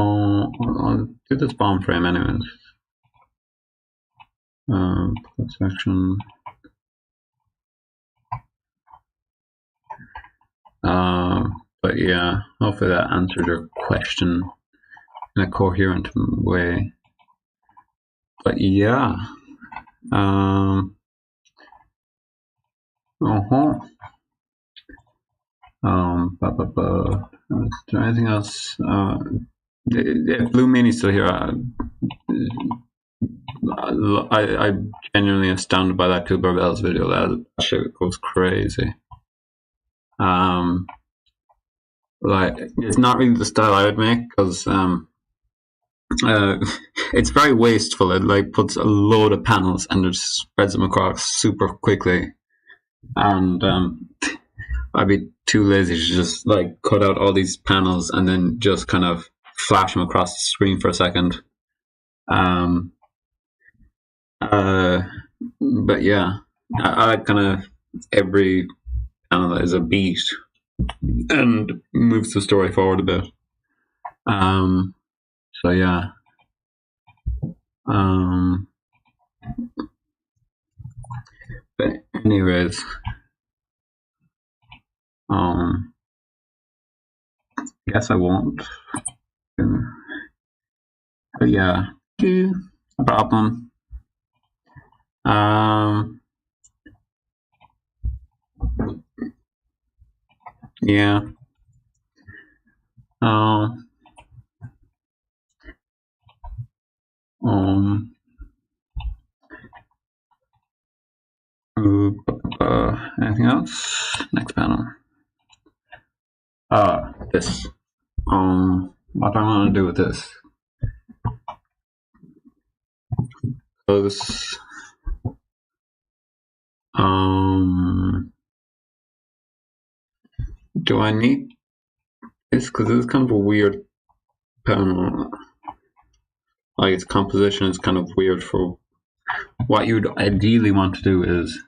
I'll do this bomb frame anyways. Put section. But yeah, hopefully that answered your question in a coherent way. But yeah. Is there anything else? If Blue Mini's still here, I'm genuinely astounded by that Cooper Bells video. That shit goes crazy. Like it's not really the style I would make because it's very wasteful. It like puts a load of panels and it spreads them across super quickly, and I'd be too lazy to just like cut out all these panels and then just kind of flash them across the screen for a second. But yeah, I like kind of every panel is a beat and moves the story forward a bit. So yeah. But anyways, guess I won't. But yeah, no problem. Yeah. Anything else? Next panel. This. What do I want to do with this? Close. Do I need this? Because it's kind of a weird panel. Like its composition is kind of weird for what you'd ideally want to do is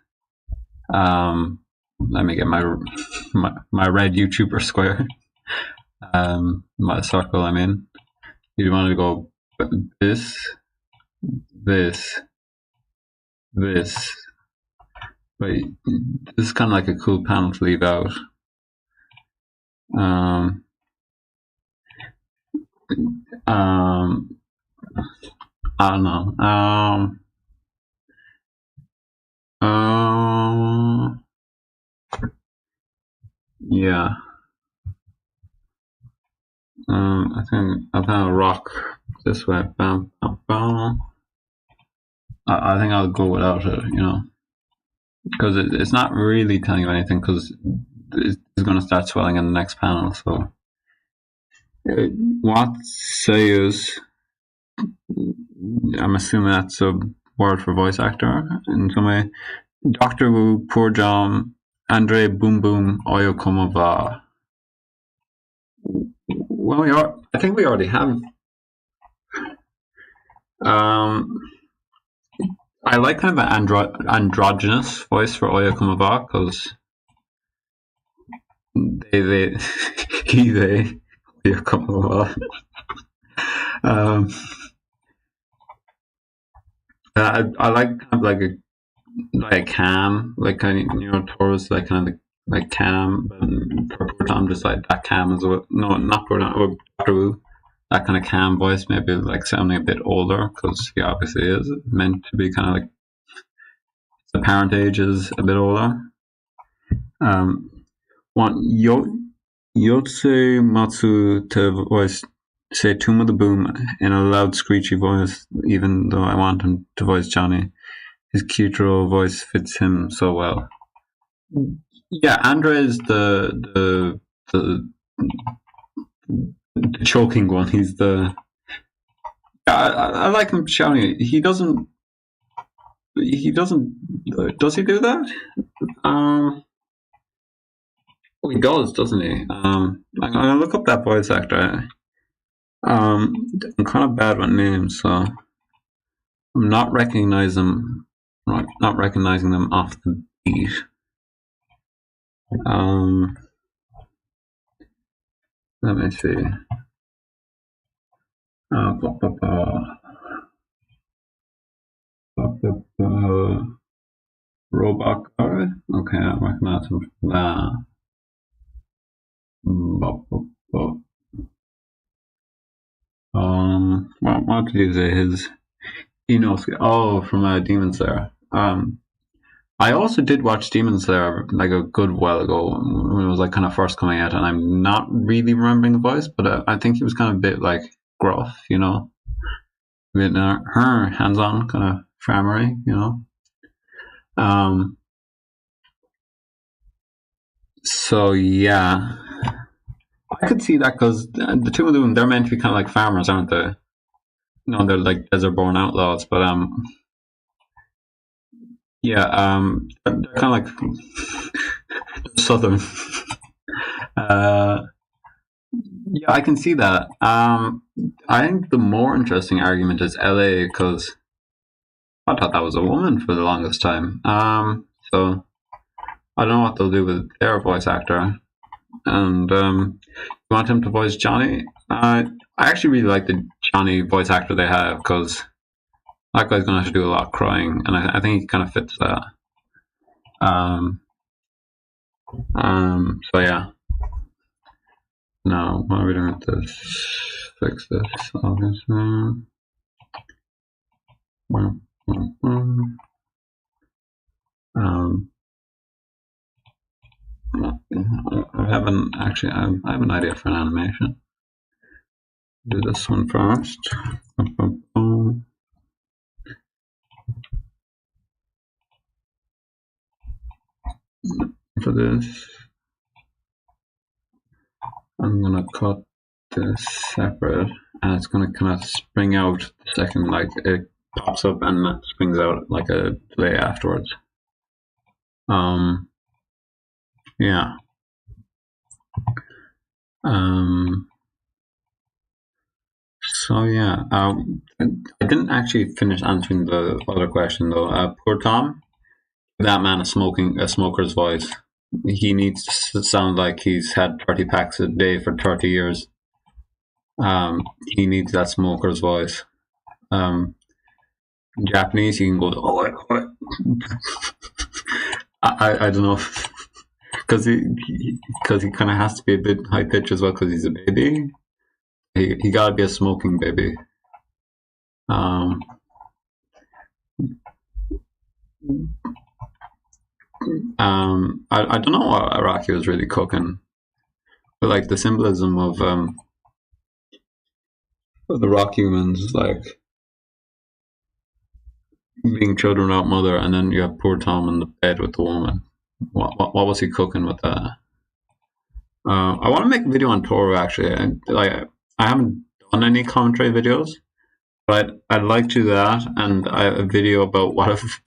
let me get my red YouTuber square. My circle I'm in. You want to go this, this, this. But this is kind of like a cool panel to leave out. I don't know. Yeah. I think I'll rock this way. Bam, bam, bam. I think I'll go without it, you know, because it's not really telling you anything, because it's going to start swelling in the next panel. So, what says? I'm assuming that's a word for voice actor in some way. Doctor Wu, Poor John, Andre Boom Boom, Oyo Como Va. Well, I think we already have. I like kind of an androgynous voice for Oyo Como Va, because they Oyo Como Va. I like kind of like a cam, like kind of, you know, Taurus, like kind of like cam, but for Poor Tom, just like that cam as well. No, not Poor Tom, Doctor Wu. That kind of cam voice, maybe like sounding a bit older, because he obviously is meant to be kind of like the parent age is a bit older. Want Yotsu Matsu to voice say Tomb of the Boom in a loud, screechy voice, even though I want him to voice Johnny. His Kutro voice fits him so well. Yeah, Andre is the choking one. He's the. I like him shouting. He doesn't. Does he do that? He does, doesn't he? I'm gonna look up that voice actor. I'm kind of bad with names, so I'm not recognizing them off the beat. Let me see. Robot guy. Okay, I recognize him from that. What did you say? His Inosuke. Oh, from Demon Slayer. I also did watch Demon Slayer like a good while ago when it was like kind of first coming out, and I'm not really remembering the voice, but I think he was kind of a bit like gruff, you know, a bit hands-on, kind of farmery, you know. So yeah, I could see that, because the two of them, they're meant to be kind of like farmers, aren't they? No, they're like desert-born outlaws, but yeah, they're kind of like southern. Yeah, I can see that. I think the more interesting argument is LA, because I thought that was a woman for the longest time. So I don't know what they'll do with their voice actor. And you want him to voice Johnny? I actually really like the Johnny voice actor they have, because that guy's going to have to do a lot of crying, and I think he kind of fits that. So yeah. Now, what are we doing with this? Fix this, obviously. I have an idea for an animation. Do this one first. For this, I'm gonna cut this separate, and it's gonna kind of spring out the second, like it pops up and it springs out like a delay afterwards. Yeah. So yeah, I didn't actually finish answering the other question though. Poor Tom, that man is a smoker's voice. He needs to sound like he's had 30 packs a day for 30 years. He needs that smoker's voice. Japanese, he can go, oh, I don't know, because he kind of has to be a bit high pitched as well because he's a baby. He gotta be a smoking baby. I don't know what Iraqi was really cooking, but like the symbolism of the rock humans, like being children without mother, and then you have poor Tom in the bed with the woman. What was he cooking with that? I want to make a video on Toro actually. I haven't done any commentary videos, but I'd like to do that, and a video about what if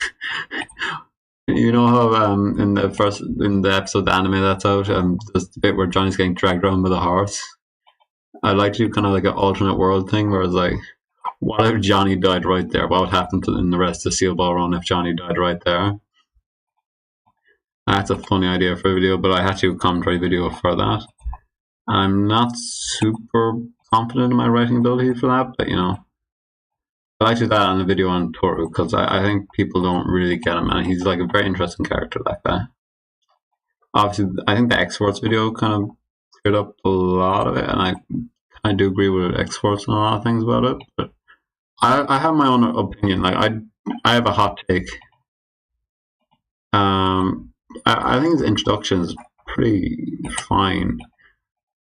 you know how in the episode of the anime that's out, there's the bit where Johnny's getting dragged around with a horse. I'd like to do kind of like an alternate world thing where it's like, what if Johnny died right there? What would happen in the rest of Seal Ball Run if Johnny died right there? That's a funny idea for a video, but I had to do a commentary video for that. I'm not super confident in my writing ability for that, but you know, I like to do that on a video on Toru because I think people don't really get him, and he's like a very interesting character, that guy. Obviously, I think the X-Force video kind of cleared up a lot of it, and I do agree with X-Force and a lot of things about it, but I have my own opinion. Like I have a hot take. I think his introduction is pretty fine.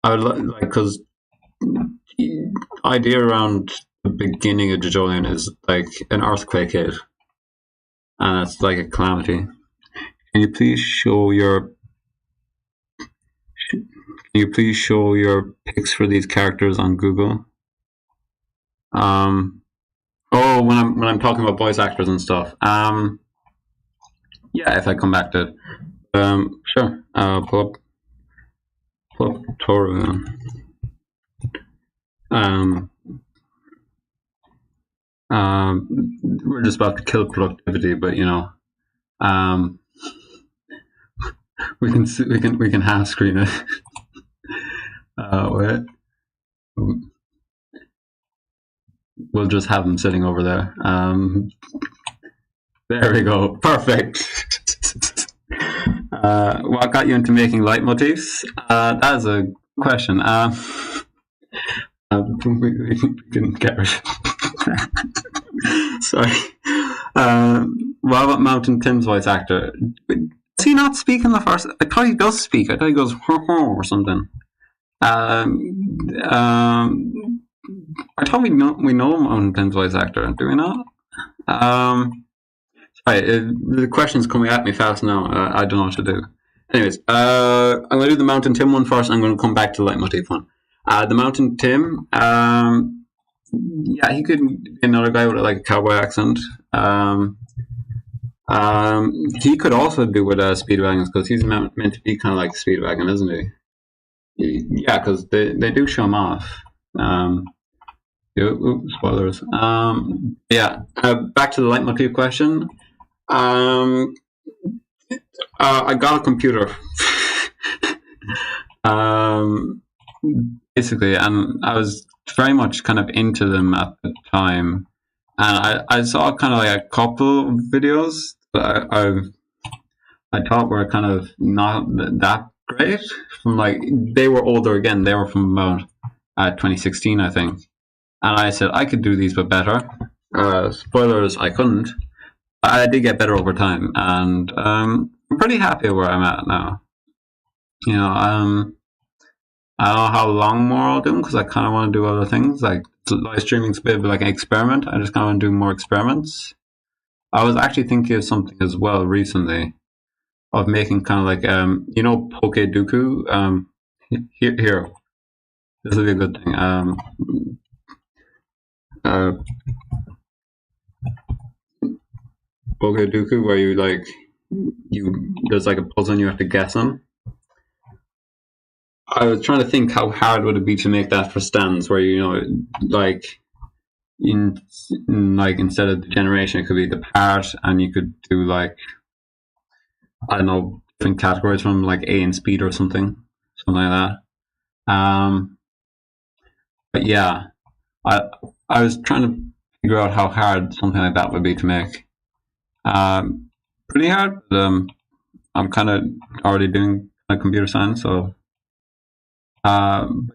I would like because the idea around the beginning of JoJolion is like an earthquake hit, and it's like a calamity. Can you please show your pics for these characters on Google? Oh, when I'm talking about voice actors and stuff. Yeah, if I come back to it. Sure. Pull up Toru. We're just about to kill productivity, but you know, we can half screen it. Wait. We'll just have him sitting over there. There we go. Perfect. What got you into making leitmotifs? That is a question. We can get rid. Sorry. What about Mountain Tim's voice actor? Does he not speak in the first? I thought he does speak. I thought he goes or something. I thought we know Mountain Tim's voice actor. Do we not? Right, the question's coming at me fast now. I don't know what to do. Anyways, I'm going to do the Mountain Tim one first. I'm going to come back to the Leitmotif one. The Mountain Tim, yeah, he could be another guy with like a cowboy accent. He could also do with Speedwagons because he's meant to be kind of like Speedwagon, isn't he? Yeah, because they do show him off. Spoilers. Yeah, back to the Leitmotif question. I got a computer. Basically, and I was very much kind of into them at the time, and I saw kind of like a couple of videos that I thought were kind of not that great. From like they were older again; they were from about 2016, I think. And I said I could do these, but better. Spoilers: I couldn't. I did get better over time, and I'm pretty happy where I'm at now. You know, I don't know how long more I'll do because I kind of want to do other things. Like live streaming's a bit of like an experiment. I just kind of want to do more experiments. I was actually thinking of something as well recently of making kind of like you know, Pokeduku. Here, this will be a good thing. Pokeduku, where there's like a puzzle and you have to guess them. I was trying to think how hard would it be to make that for stands, where like in like instead of the generation, it could be the part, and you could do like I don't know different categories from like A and speed or something like that. But yeah, I I was trying to figure out how hard something like that would be to make. Pretty hard, but I'm kind of already doing like computer science, so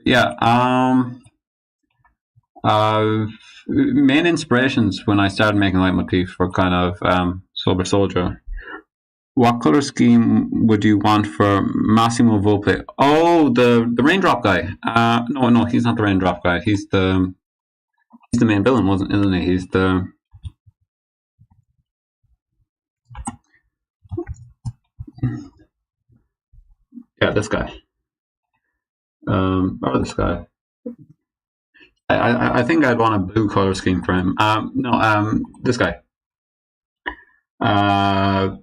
yeah. Uh, Main inspirations when I started making Leitmotif were kind of Sober Soldier. What color scheme would you want for Massimo Volpe? Oh, the raindrop guy. No, he's not the raindrop guy. He's the main villain, isn't he? He's the this guy. Or this guy. I think I'd want a blue color scheme for him. No, this guy. Uh,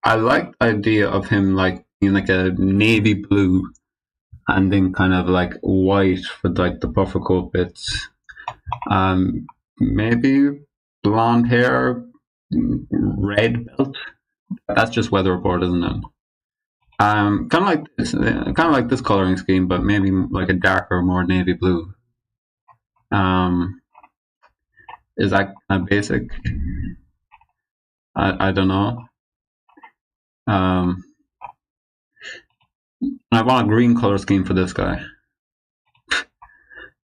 I like the idea of him like being like a navy blue and then kind of like white for like the puffer coat bits. Maybe blonde hair, red belt. That's just weather report, isn't it? Kind of like this coloring scheme, but maybe like a darker, more navy blue. Um, is that kind of basic? I don't know. Um, I want a green color scheme for this guy.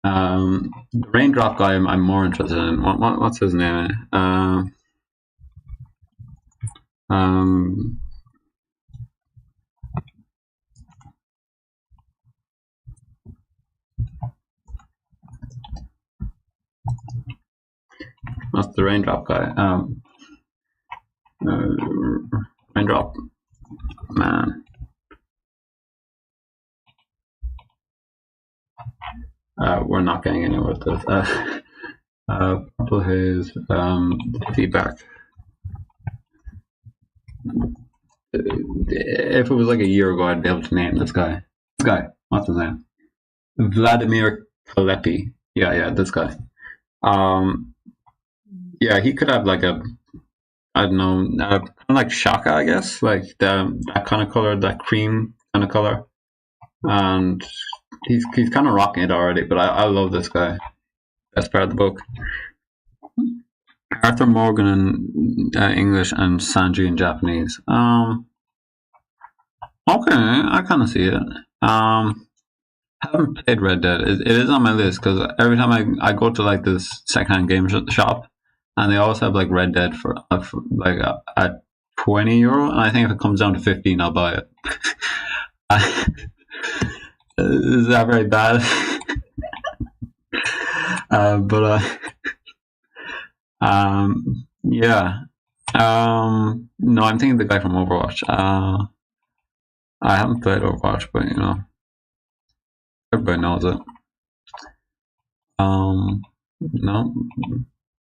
The raindrop guy, I'm more interested in. What's his name? Um, That's the raindrop guy. Raindrop man. We're not getting anywhere with this. Purple haze. Feedback. If it was like a year ago, I'd be able to name this guy. This guy. What's his name? Vladimir Kalepi. Yeah, this guy. Yeah, he could have like a I don't know, kind of like Shaka, I guess, like that kind of color, that cream kind of color, and he's kind of rocking it already. But I love this guy. Best part of the book. Arthur Morgan in English and Sanji in Japanese. Okay, I kind of see it. I haven't played Red Dead. It is on my list because every time I go to like this secondhand game shop, and they always have like Red Dead for like at €20, and I think if it comes down to 15, I'll buy it. Is that very bad? But yeah. No, I'm thinking the guy from Overwatch. I haven't played Overwatch, but everybody knows it.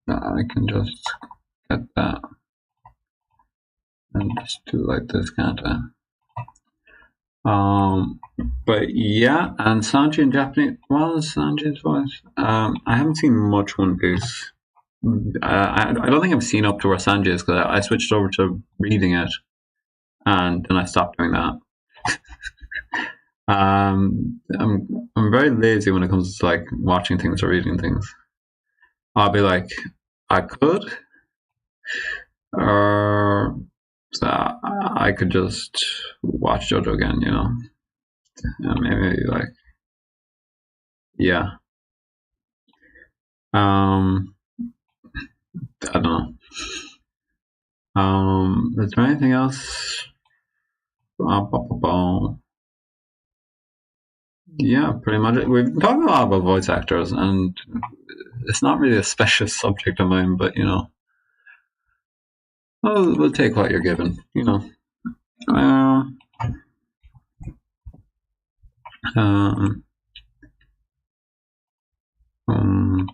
No, I can just get that and just do like this, can't I? But yeah, and Sanji in Japanese. What was Sanji's voice? I haven't seen much One Piece. I don't think I've seen up to where Sanji is because I switched over to reading it, and then I stopped doing that. I'm very lazy when it comes to like watching things or reading things. I'll be like, I could, or I could just watch JoJo again, and maybe like, yeah. I don't know. Is there anything else? Yeah, pretty much. We've been talking a lot about voice actors, and it's not really a specialist subject of mine, but we'll take what you're given. Um, um, um,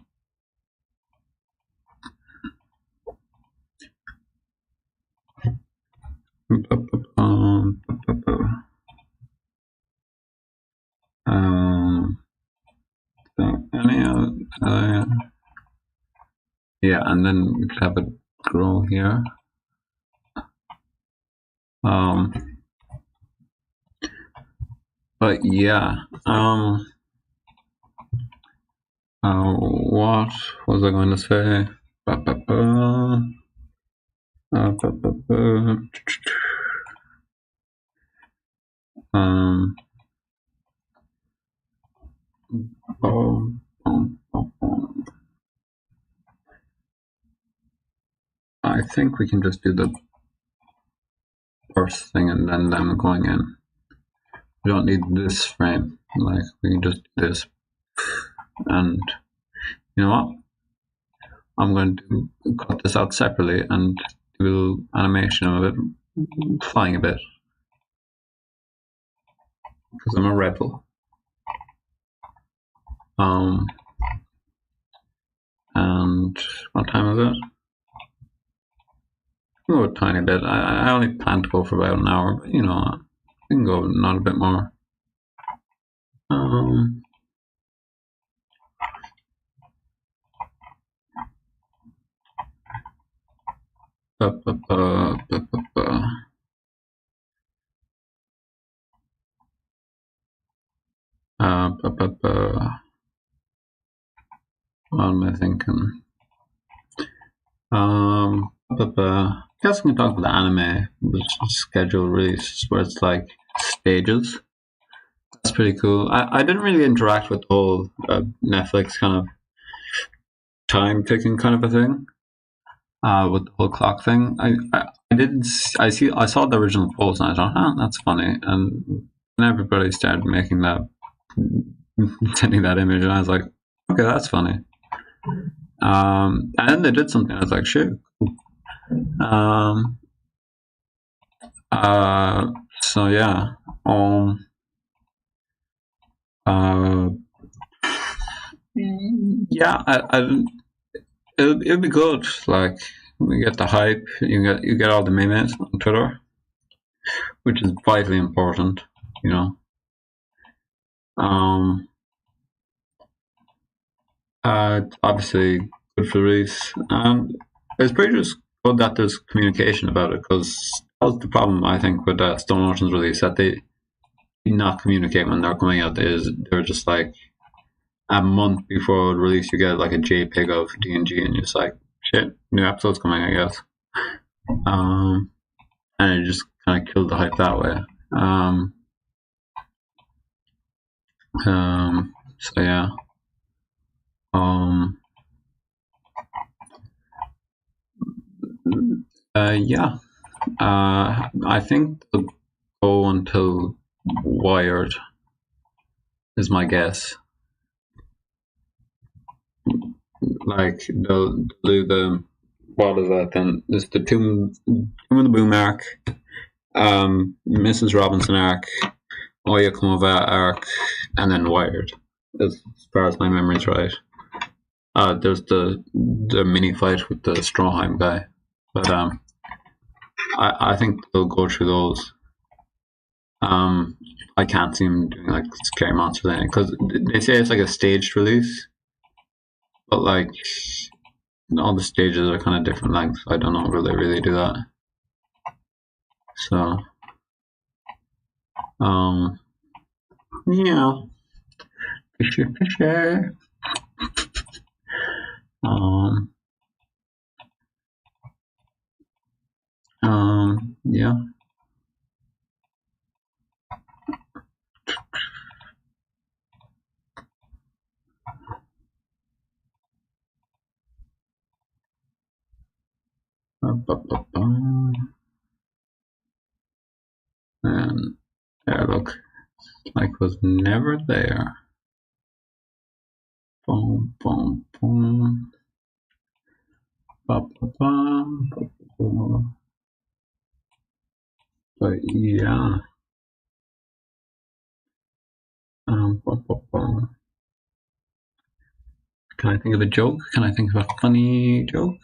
So any yeah, and then we could have it grow here. But yeah, what was I going to say? I think we can just do the first thing and then them going in. We don't need this frame. Like, we can just do this. And you know what? I'm going to cut this out separately and do a little animation of it flying a bit. Because I'm a rebel. And what time is it? Go a tiny bit. I only plan to go for about an hour, but you know, we can go not a bit more. What am I thinking? I guess we can talk about the anime, which is scheduled release, where it's like stages. That's pretty cool. I didn't really interact with the whole Netflix kind of time ticking kind of a thing. With the whole clock thing, I saw the original post and I thought, that's funny, and everybody started making that, sending that image, and I was like, okay, that's funny. And then they did something. I was like, shit. So yeah. Yeah. It'll be good. Like, we get the hype. You get all the memes on Twitter, which is vitally important. You know. It's obviously good for release, and it's pretty just good that there's communication about it, because that was the problem I think with Stone Ocean's release, that they did not communicate when they're coming out. They're just like a month before release, you get like a JPEG of DNG, and you're just like, shit, new episode's coming, I guess. And it just kind of killed the hype that way. So yeah. Yeah. I think they'll go until Wired is my guess. Like, they'll do the, what is that then? It's the Tomb of the Boom arc, Mrs. Robinson arc, Oya Komova arc, and then Wired, as far as my memory's right. There's the mini fight with the Stroheim guy, but I think they'll go through those. I can't see him doing like Scary Monsters in it, because they say it's like a staged release, but like all the stages are kind of different lengths. I don't know if they really do that. So, yeah, fishy. Yeah. And there, look, like was never there. Boom, boom, boom. But yeah. Can I think of a joke? Can I think of a funny joke?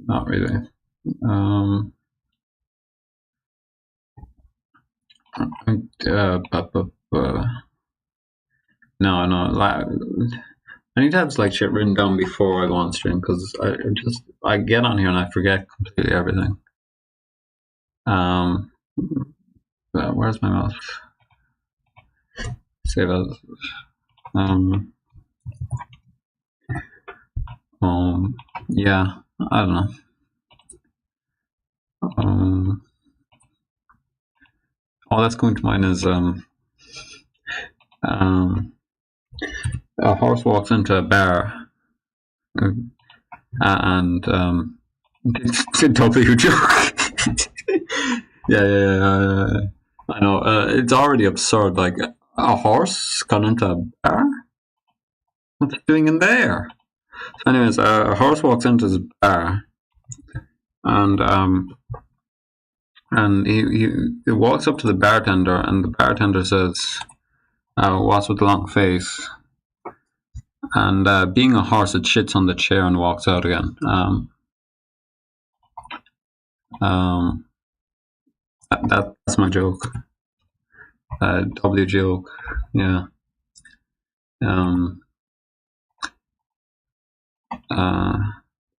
Not really. No. I need to have like shit written down before I go on stream because I get on here and I forget completely everything. Where's my mouse? Save as. Yeah, I don't know. All that's going to mind is a horse walks into a bar, and it's a W joke. yeah. I know. It's already absurd. Like a horse got into a bar. What's it doing in there? So, anyways, a horse walks into his bar, and he walks up to the bartender, and the bartender says, "What's with the long face?" And being a horse, it shits on the chair and walks out again. That's my joke. W joke. Yeah.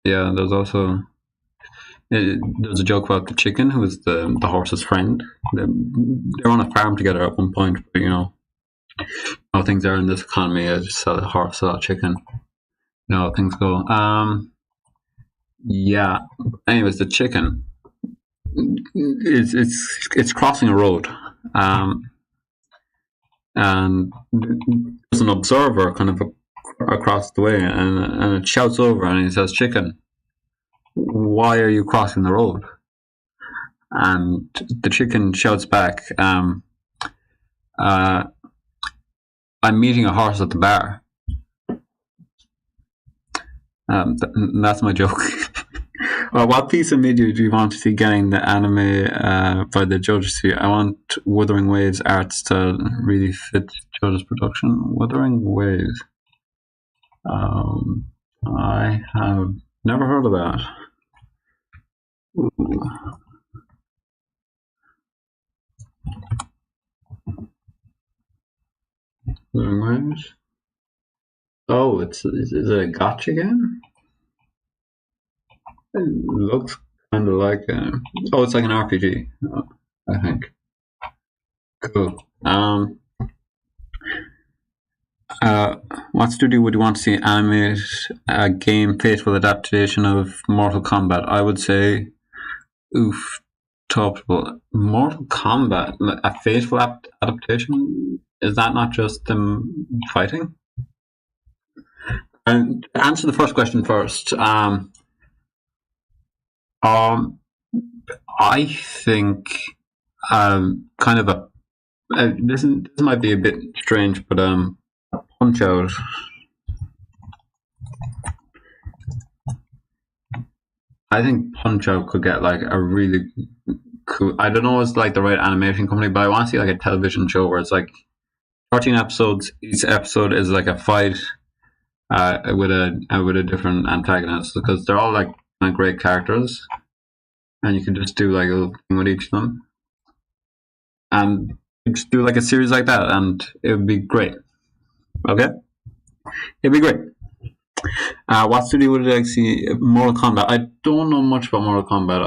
Yeah. There's a joke about the chicken who is the horse's friend. They're on a farm together at one point, but how things are in this economy. I just sell a horse, sell a chicken. Things go. Yeah. Anyways, the chicken. It's crossing a road, and there's an observer kind of across the way, and it shouts over, and he says, "Chicken, why are you crossing the road?" And the chicken shouts back, "I'm meeting a horse at the bar." That's my joke. What piece of media do you want to see getting the anime by the judges here? I want Wuthering Waves art style really fit judges' production. Wuthering Waves. I have never heard of that. Ooh. Wuthering Waves. Oh, is it a gotcha game? It looks kind of like it's like an RPG, I think. Cool. What studio would you want to see animate a game faithful adaptation of Mortal Kombat? I would say, Mortal Kombat, a faithful adaptation? Is that not just them fighting? And to answer the first question first, I think kind of this might be a bit strange, but Punch Out. I think Punch Out could get like a really cool. I don't know if it's like the right animation company, but I want to see like a television show where it's like 13 episodes. Each episode is like a fight with a different antagonist, because they're all like great characters, and you can just do like a little thing with each of them, and just do like a series like that, and it would be great. Okay, it'd be great. What studio would you like to see? Mortal Kombat. I don't know much about Mortal Kombat.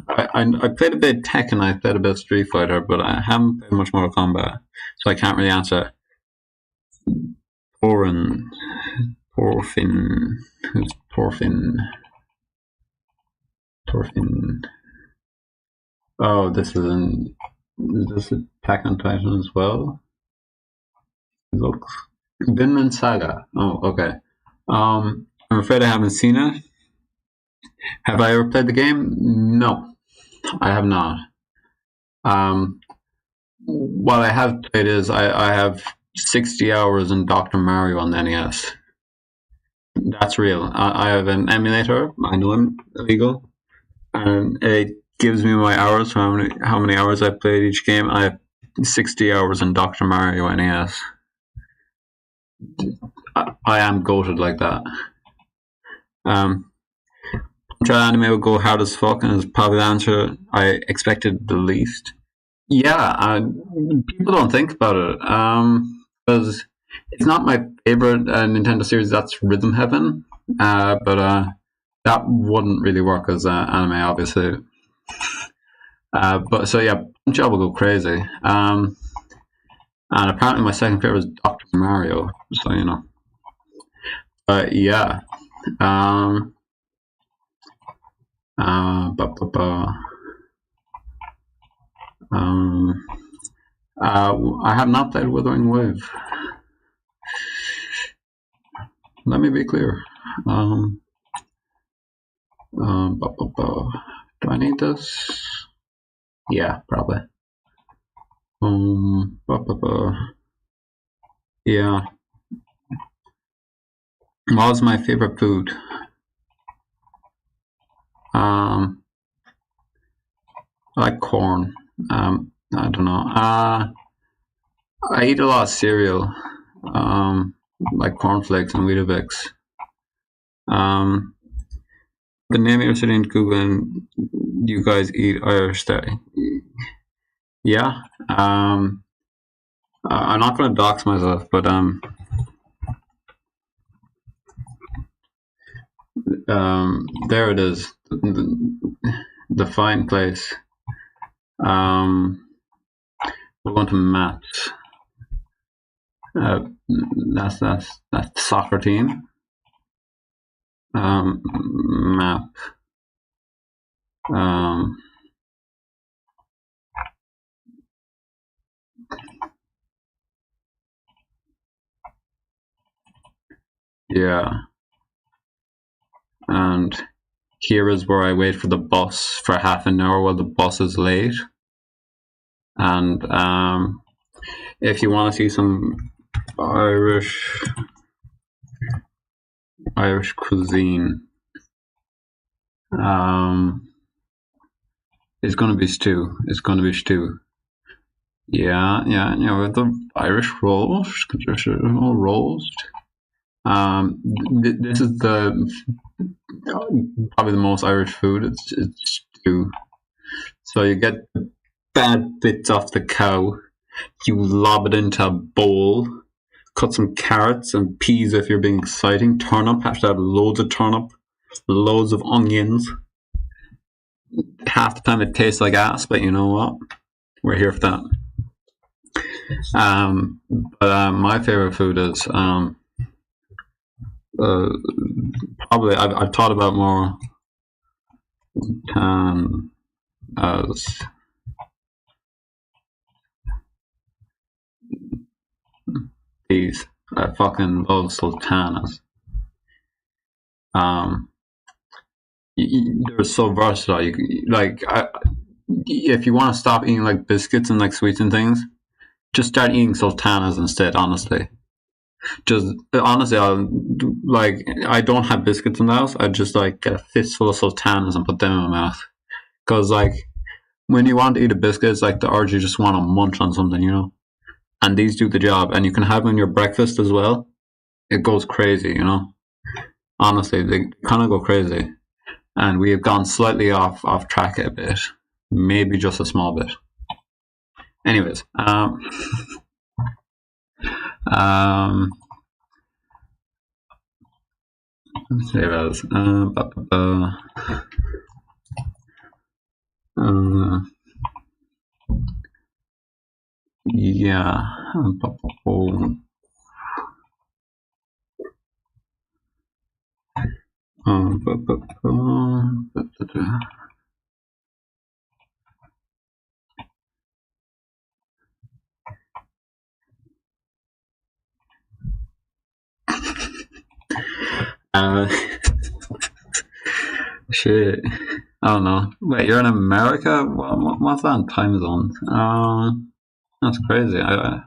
I played a bit of Tekken, I played a bit of Street Fighter, but I haven't played much Mortal Kombat, so I can't really answer. Porfin. Who's Porfin? Oh, is this Attack on Titan as well? Looks. Vinland Saga. Oh, okay. I'm afraid I haven't seen it. Have I ever played the game? No, I have not. What I have played is I have 60 hours in Dr. Mario on the NES. That's real. I have an emulator. I know I'm illegal, and it gives me my hours for how many hours I played each game. I have 60 hours in Dr. Mario NES. I am goated like that. Anime would go hard as fuck, and is probably the answer I expected the least. Yeah, people don't think about it because it's not my favorite Nintendo series. That's Rhythm Heaven, but that wouldn't really work as anime, obviously. But so yeah, Punch Out will go crazy. And apparently my second favorite is Doctor Mario. So you know, but yeah. Um, ba, ba, ba. I have not played Withering Wave. Let me be clear. Ba, ba, ba. Do I need this? Yeah, probably. Ba, ba, ba. Yeah. What was my favorite food? I like corn. I don't know. I eat a lot of cereal, like cornflakes and Weetabix. The name of your city in Cuba, and you guys eat Irish style. Yeah. I'm not gonna dox myself, but there it is, the fine place. We're going to maps. That's the soccer team. Map. Yeah. And here is where I wait for the bus for half an hour while the bus is late. And if you want to see some Irish cuisine, it's gonna be stew. It's gonna be stew. Yeah, with the Irish roast, traditional roast. This is probably the most Irish food. It's stew. So you get the bad bits off the cow, you lob it into a bowl, cut some carrots and peas if you're being exciting, turnip, have to have loads of turnip, loads of onions. Half the time it tastes like ass, but you know what? We're here for that. But my favorite food is probably I've thought about more as these. I fucking love sultanas. They're so versatile. If you want to stop eating like biscuits and like sweets and things, just start eating sultanas instead. Honestly, I don't have biscuits in the house. I just like get a fistful of sultanas and put them in my mouth. Cause like when you want to eat a biscuit, it's like the urge you just want to munch on something, you know. And these do the job, and you can have them in your breakfast as well. It goes crazy, you know. Honestly, they kind of go crazy, and we have gone slightly off track a bit, maybe just a small bit. Anyways, let's see those. Yeah. Shit. I don't know. Wait, you're in America? What's that in time zone? That's crazy. I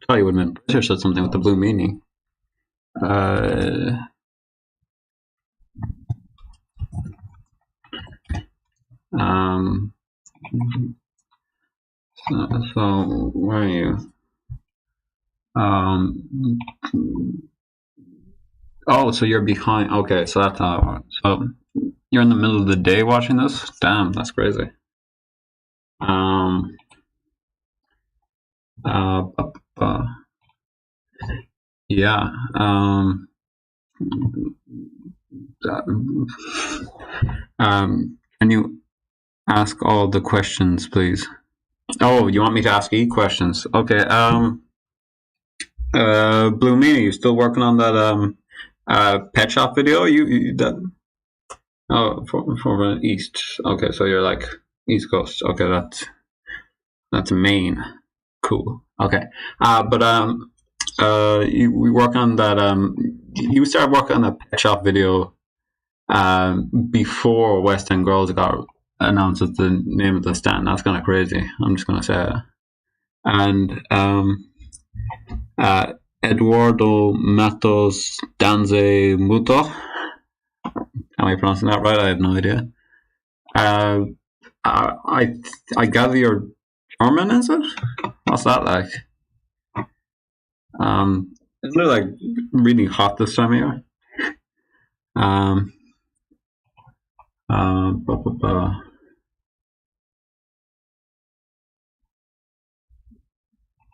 thought you would have been British or something with the blue meaning. So where are you? Oh, so you're behind. Okay, so that's how it works. So you're in the middle of the day watching this? Damn, that's crazy. Uh, uh, yeah. Can you ask all the questions, please? Oh, you want me to ask you questions? Okay. Blue Meanie, you still working on that pet shop video? You that? Oh, for East. Okay, so you're like East Coast. Okay, that's Maine. Cool. Okay. We work on that. You started working on that pet shop video before West End Girls got announced as the name of the stand. That's kind of crazy. I'm just gonna say it. And Eduardo Matos Danze Muto. Am I pronouncing that right? I have no idea. I gather you're German, is it? What's that like? Isn't it like really hot this time of year?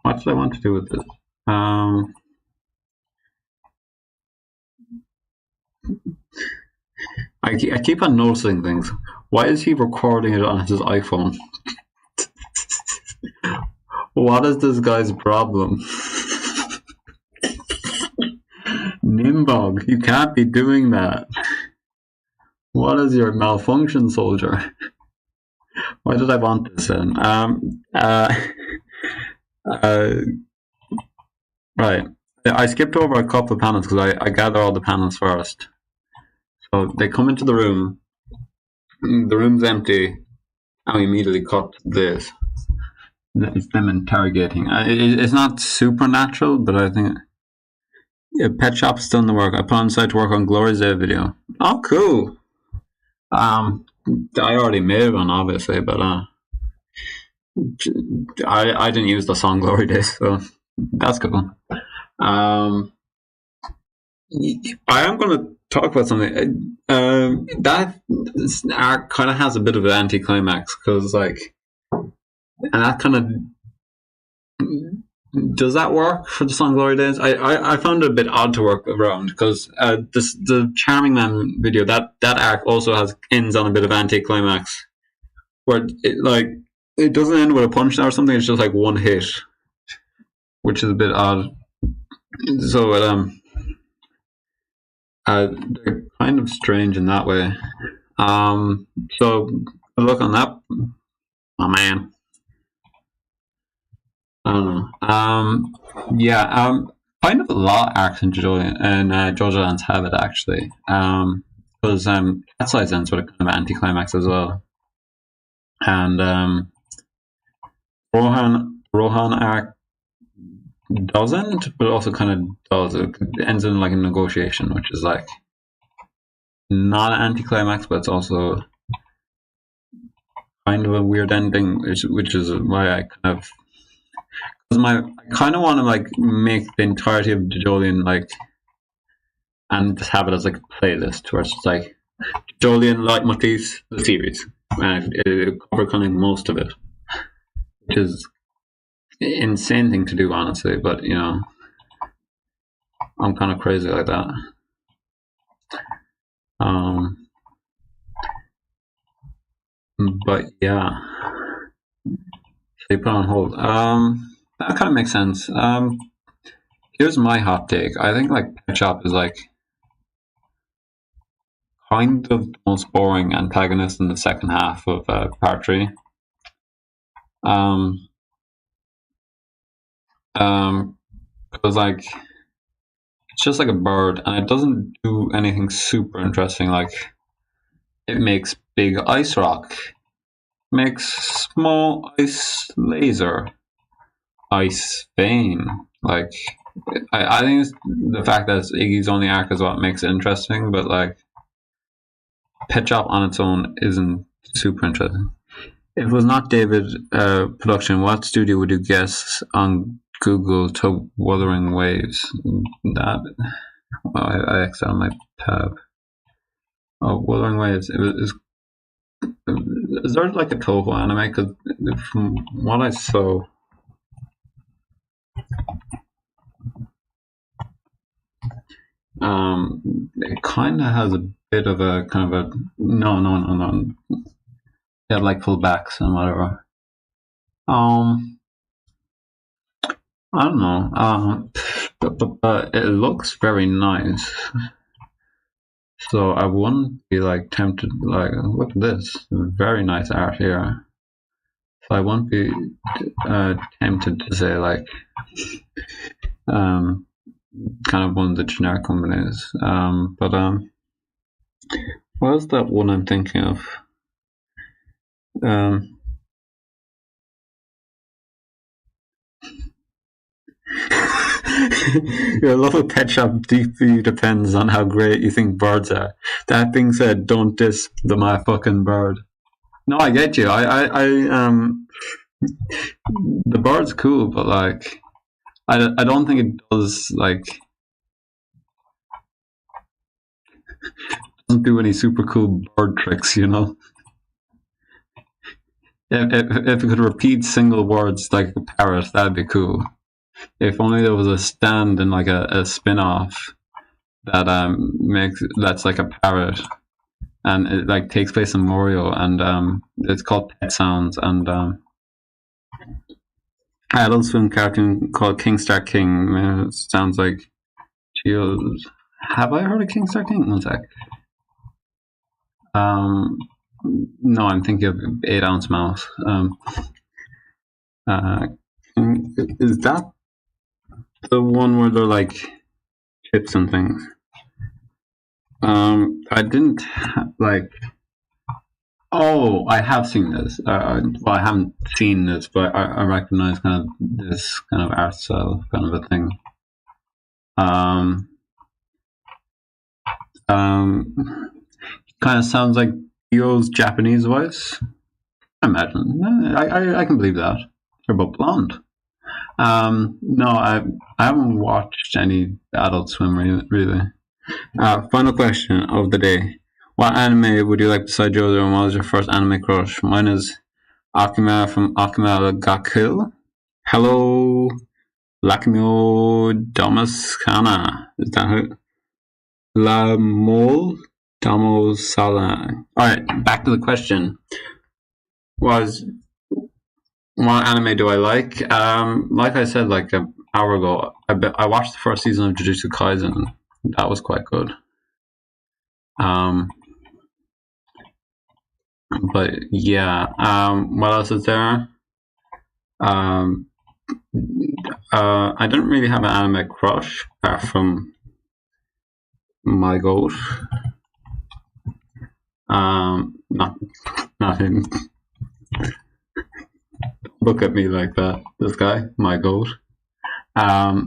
What did I want to do with this? I keep on noticing things. Why is he recording it on his iPhone? What is this guy's problem? Nimbog, you can't be doing that. What is your malfunction, soldier? Why did I want this in? Right. I skipped over a couple of panels because I gather all the panels first. So they come into the room. The room's empty. And we immediately cut this. It's them interrogating. It's not supernatural, but I think Pet Shop's still in the work. I put on site to work on Glory's Day video. Oh, cool. I already made one, obviously, but I didn't use the song Glory Days, so that's cool. I am going to talk about something that art kind of has a bit of an anticlimax because, like, and that kind of does that work for the song Glory Days? I found it a bit odd to work around because the Charming Man video that arc also ends on a bit of anticlimax where it doesn't end with a punchline or something. It's just like one hit, which is a bit odd. So they're kind of strange in that way. So look on that, oh man. I don't know. Kind of a lot of arcs in JoJo and JoJo Lands have it actually. Because Cat's Eyes ends with a kind of anticlimax as well. And Rohan arc doesn't, but also kind of does. It ends in like a negotiation, which is like not an anticlimax, but it's also kind of a weird ending, which is why I kind of I kind of want to like make the entirety of Jolien like and just have it as like a playlist where it's just like Jolien Leitmotif the series and it cover kind of most of it, which is an insane thing to do honestly, but you know I'm kind of crazy like that. But yeah, they put on hold. That kind of makes sense. Here's my hot take. I think like Pet Shop is like kind of the most boring antagonist in the second half of part 3. Because like it's just like a bird, and it doesn't do anything super interesting. Like it makes big ice rock, makes small ice laser, ice vein. Like I think it's the fact that it's Iggy's only arc is what makes it interesting, but like Pet Shop on its own isn't super interesting. If it was not David production, what studio would you guess on Google to Wuthering Waves? That I X'd on my tab. Oh, Wuthering Waves. Is there like a Toho anime? Because from what I saw, It kind of has a bit of a kind of a no. They have like full backs and whatever. I don't know. But it looks very nice. So I wouldn't be like tempted. Like, look at this, very nice art here. So I won't be tempted to say like kind of one of the generic companies. But what is that one I'm thinking of? Your love of pet shop deeply depends on how great you think birds are. That being said, don't diss my fucking bird. No, I get you. The bird's cool, but like, I don't think it does like doesn't do any super cool bird tricks, you know. If it could repeat single words like a parrot, that'd be cool. If only there was a stand in like a spin-off that that's like a parrot, and it like takes place in Morio, and it's called Pet Sounds, and Adult Swim cartoon called King Star King. It sounds like Geo's. Have I heard of King Star King? One sec. No, I'm thinking of 8 Ounce Mouse. Is that the one where they're like chips and things? I didn't like. Oh, I have seen this. Well, I haven't seen this, but I recognize kind of this kind of art style, kind of a thing. Kind of sounds like Yo's Japanese voice. I imagine. I can believe that. They're both blonde. No, I haven't watched any Adult Swim really. Final question of the day. What anime would you like beside JoJo, and what was your first anime crush? Mine is Akima from Akima ga Kill. Hello, Lakmio Damaskana. Is that how? La Mole Damosala. Alright, back to the question. What anime do I like? Like I said like an hour ago, I watched the first season of Jujutsu Kaisen. That was quite good. But yeah, what else is there? I didn't really have an anime crush apart from my goat. Nothing. Look at me like that. This guy, my goat. What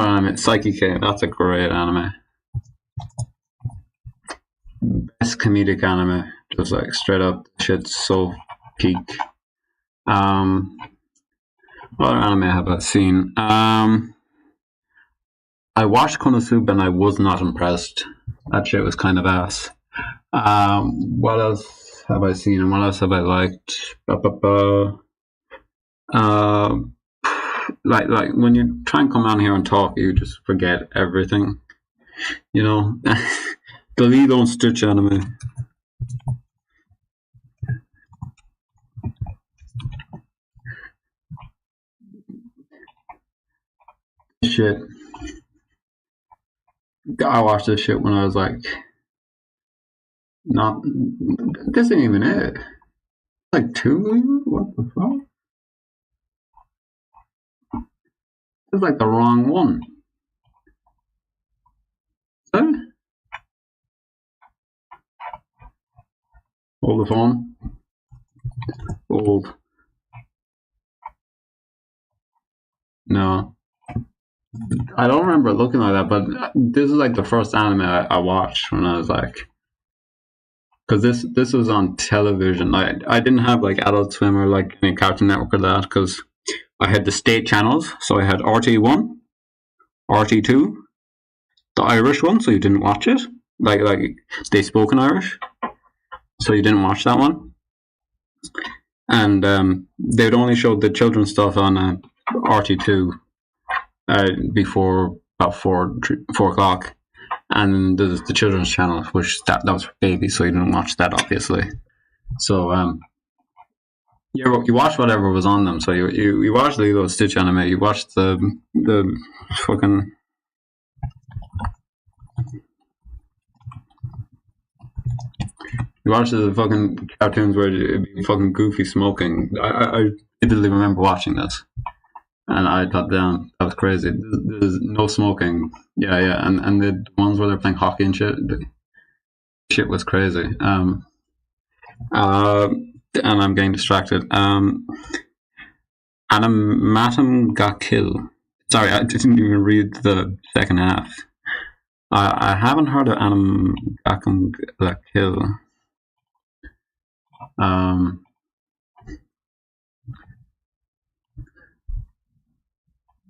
anime? Psyche-K. That's a great anime. Best comedic anime. Just like straight up, shit's so peak. What other anime have I seen? I watched Konosuba and I was not impressed. That shit was kind of ass. What else have I seen and what else have I liked? Like when you try and come on here and talk, you just forget everything. You know, the Lilo and Stitch anime. Shit. I watched this shit when I was like, not. This ain't even it. Like 2? What the fuck? This is like the wrong one. Huh? Hold the phone. Old. No. I don't remember looking like that, but this is like the first anime I watched when I was like, because this was on television. I didn't have like Adult Swim or like any Cartoon Network or that, because I had the state channels. So I had RT1, RT2, the Irish one, so you didn't watch it. Like they spoke in Irish, so you didn't watch that one. And they'd only show the children's stuff on RT2 before about 4 o'clock, and there's the children's channel, which that was for babies, so you didn't watch that obviously. So you watched whatever was on them. So you watched Lilo and Stitch anime. You watched the fucking. You watched the fucking cartoons where it'd be fucking Goofy smoking. I vividly remember watching this, and I thought, damn, that was crazy. There's no smoking. Yeah, and the ones where they're playing hockey and shit, shit was crazy. And I'm getting distracted. Animatum got killed. Sorry, I didn't even read the second half. I haven't heard of Animatum got killed.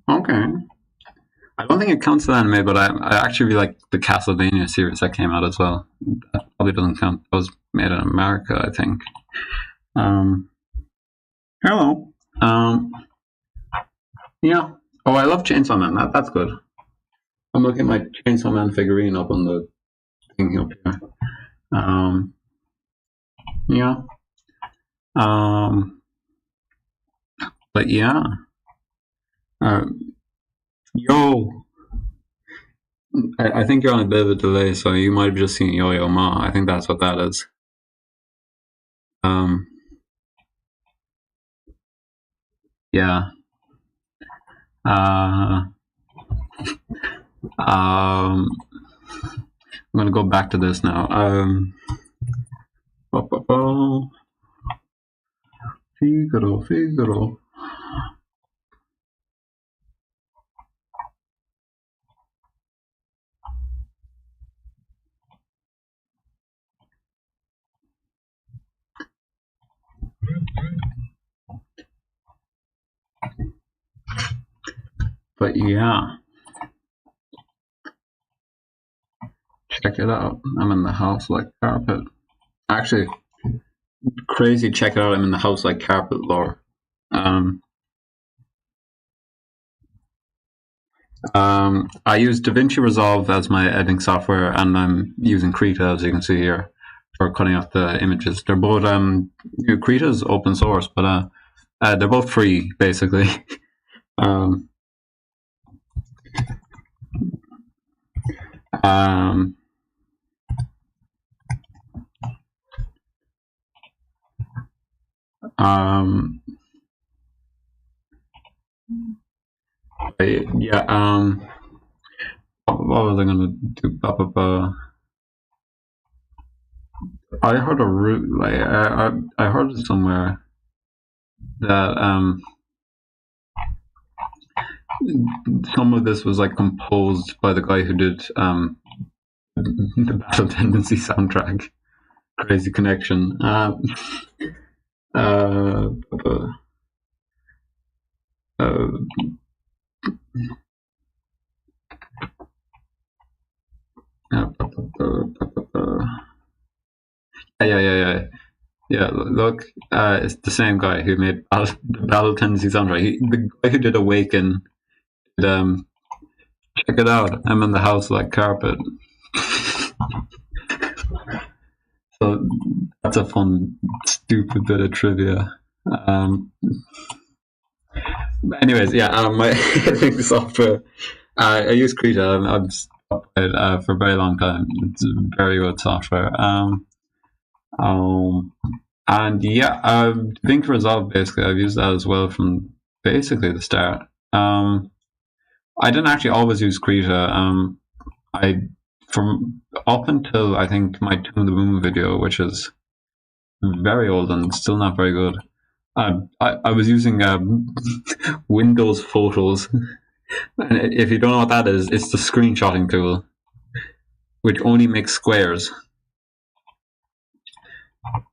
Okay. I don't think it counts as anime, but I actually really like the Castlevania series that came out as well. That probably doesn't count. That was made in America, I think. Hello. Yeah. Oh, I love Chainsaw Man. That's good. I'm looking at my Chainsaw Man figurine up on the thing up here. Yeah. But yeah. Yo. I think you're on a bit of a delay, so you might have just seen Yo-Yo Ma. I think that's what that is. Yeah. I'm gonna go back to this now. Figaro. But yeah, check it out. I'm in the house like carpet. Actually, crazy. Check it out. I'm in the house like carpet lore. I use DaVinci Resolve as my editing software, and I'm using Krita, as you can see here, for cutting out the images. They're both Krita is open source, but they're both free basically. What was I gonna do? I heard a root. Like I heard it somewhere that some of this was like composed by the guy who did the Battle Tendency soundtrack. Crazy connection. Yeah, look, it's the same guy who made the Battle Tendency soundtrack. The guy who did Awaken did, check it out. I'm in the house like carpet. So that's a fun, stupid bit of trivia. Anyways, yeah, my editing software. I use Krita. I've stopped it for a very long time. It's a very good software. And yeah, DaVinci Resolve basically I've used that as well from basically the start. I didn't actually always use Krita. From up until I think my Tune the Moon video, which is very old and still not very good. I was using Windows Photos. And if you don't know what that is, it's the screenshotting tool, which only makes squares.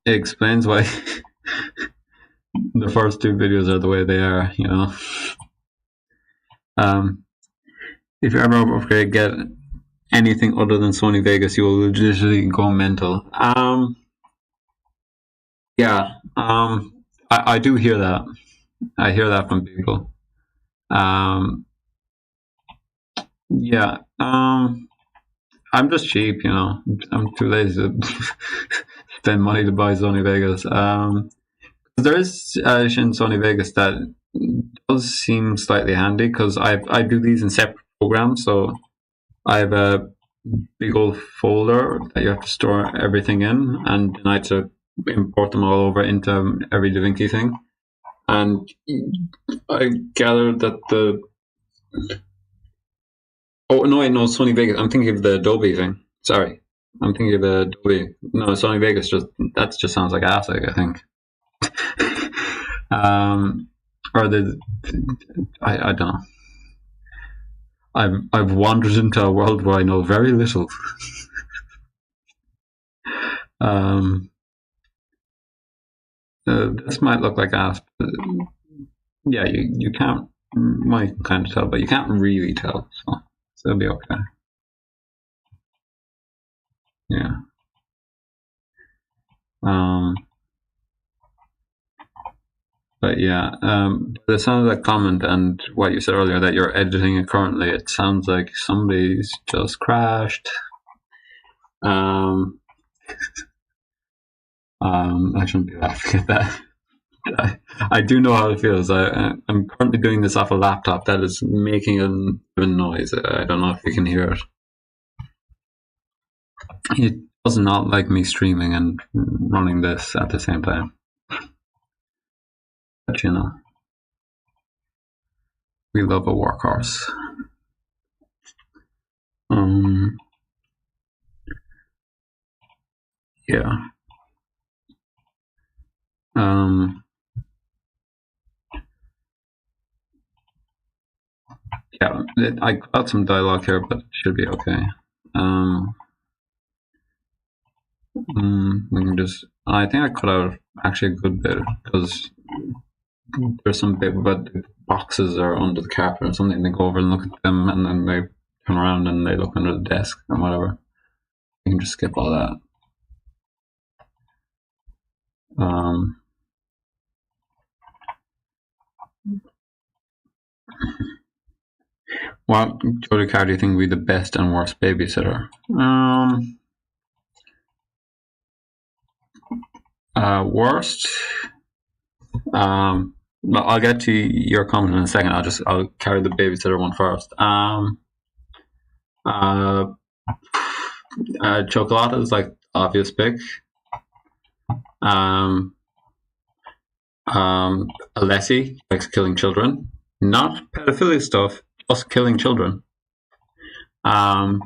It explains why the first two videos are the way they are, you know. If you ever get anything other than Sony Vegas, you will literally go mental. I do hear that. I hear that from people. Um, yeah. I'm just cheap, I'm too lazy to spend money to buy Sony Vegas. There is in Sony Vegas that does seem slightly handy because I do these in separate programs. So I have a big old folder that you have to store everything in, and then I have to import them all over into every DaVinci thing. And I gathered that no, Sony Vegas. I'm thinking of the Adobe thing. Sorry, I'm thinking of the Adobe. No, Sony Vegas. Just sounds like ASIC, I think. Or I don't know. I've wandered into a world where I know very little. This might look like ASP. Yeah, you can't. Well, you can kind of tell, but you can't really tell. So it'll be okay. Yeah. But yeah, the sound of that comment and what you said earlier that you're editing it currently, it sounds like somebody's just crashed. I shouldn't be laughing at that. I do know how it feels. I'm currently doing this off a laptop that is making a noise. I don't know if you can hear it. It does not like me streaming and running this at the same time. But we love a workhorse. Yeah. Yeah, I got some dialogue here, but it should be okay. We can just. I think I cut out actually a good bit because there's some bit about the boxes are under the carpet or something. They go over and look at them, and then they turn around and they look under the desk or whatever. You can just skip all that. What Jody Carr do you think would be the best and worst babysitter? Worst. I'll get to your comment in a second. I'll carry the babysitter one first. Chocolate is like obvious pick. Alessi likes killing children, not pedophilia stuff, just killing children. And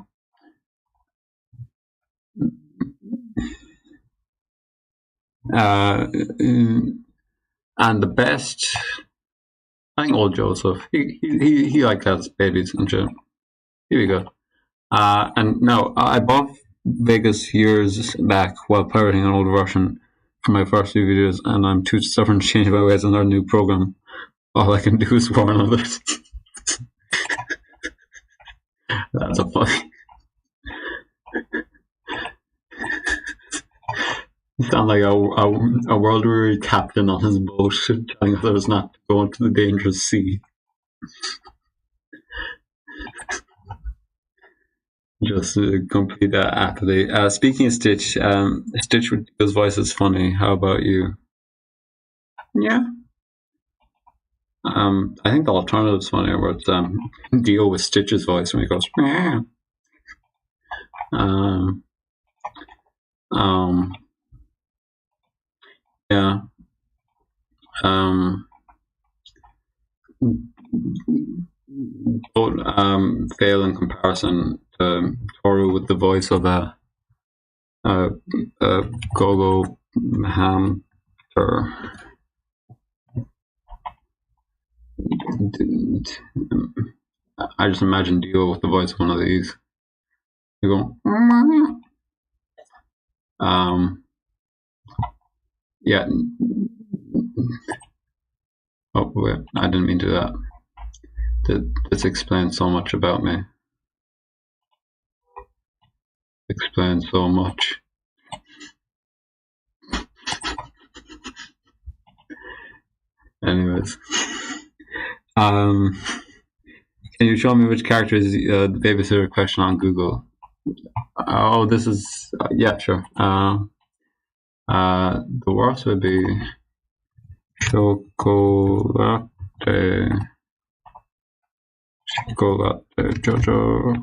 the best, I think, old Joseph. He liked his babies and shit. Here we go. And no, I bought Vegas years back while pirating an old version for my first few videos, and I'm too stubborn to change my ways on our new program. All I can do is warn others. That's a funny. You sound like a world-weary captain on his boat, telling others not to go into the dangerous sea. Just complete apathy. Speaking of Stitch, Stitch with his voice is funny. How about you? Yeah. I think the alternative's funnier, where it's Dio with Stitch's voice when he goes. Yeah. Don't fail in comparison to Toru with the voice of a go-go hamster. I just imagine Dio with the voice of one of these. You go. Yeah. Oh wait, I didn't mean to do that. This explains so much about me. Explains so much. Anyways, Can you show me which character is the babysitter question on Google? Oh, this is yeah, sure. The worst would be chocolate, Jojo.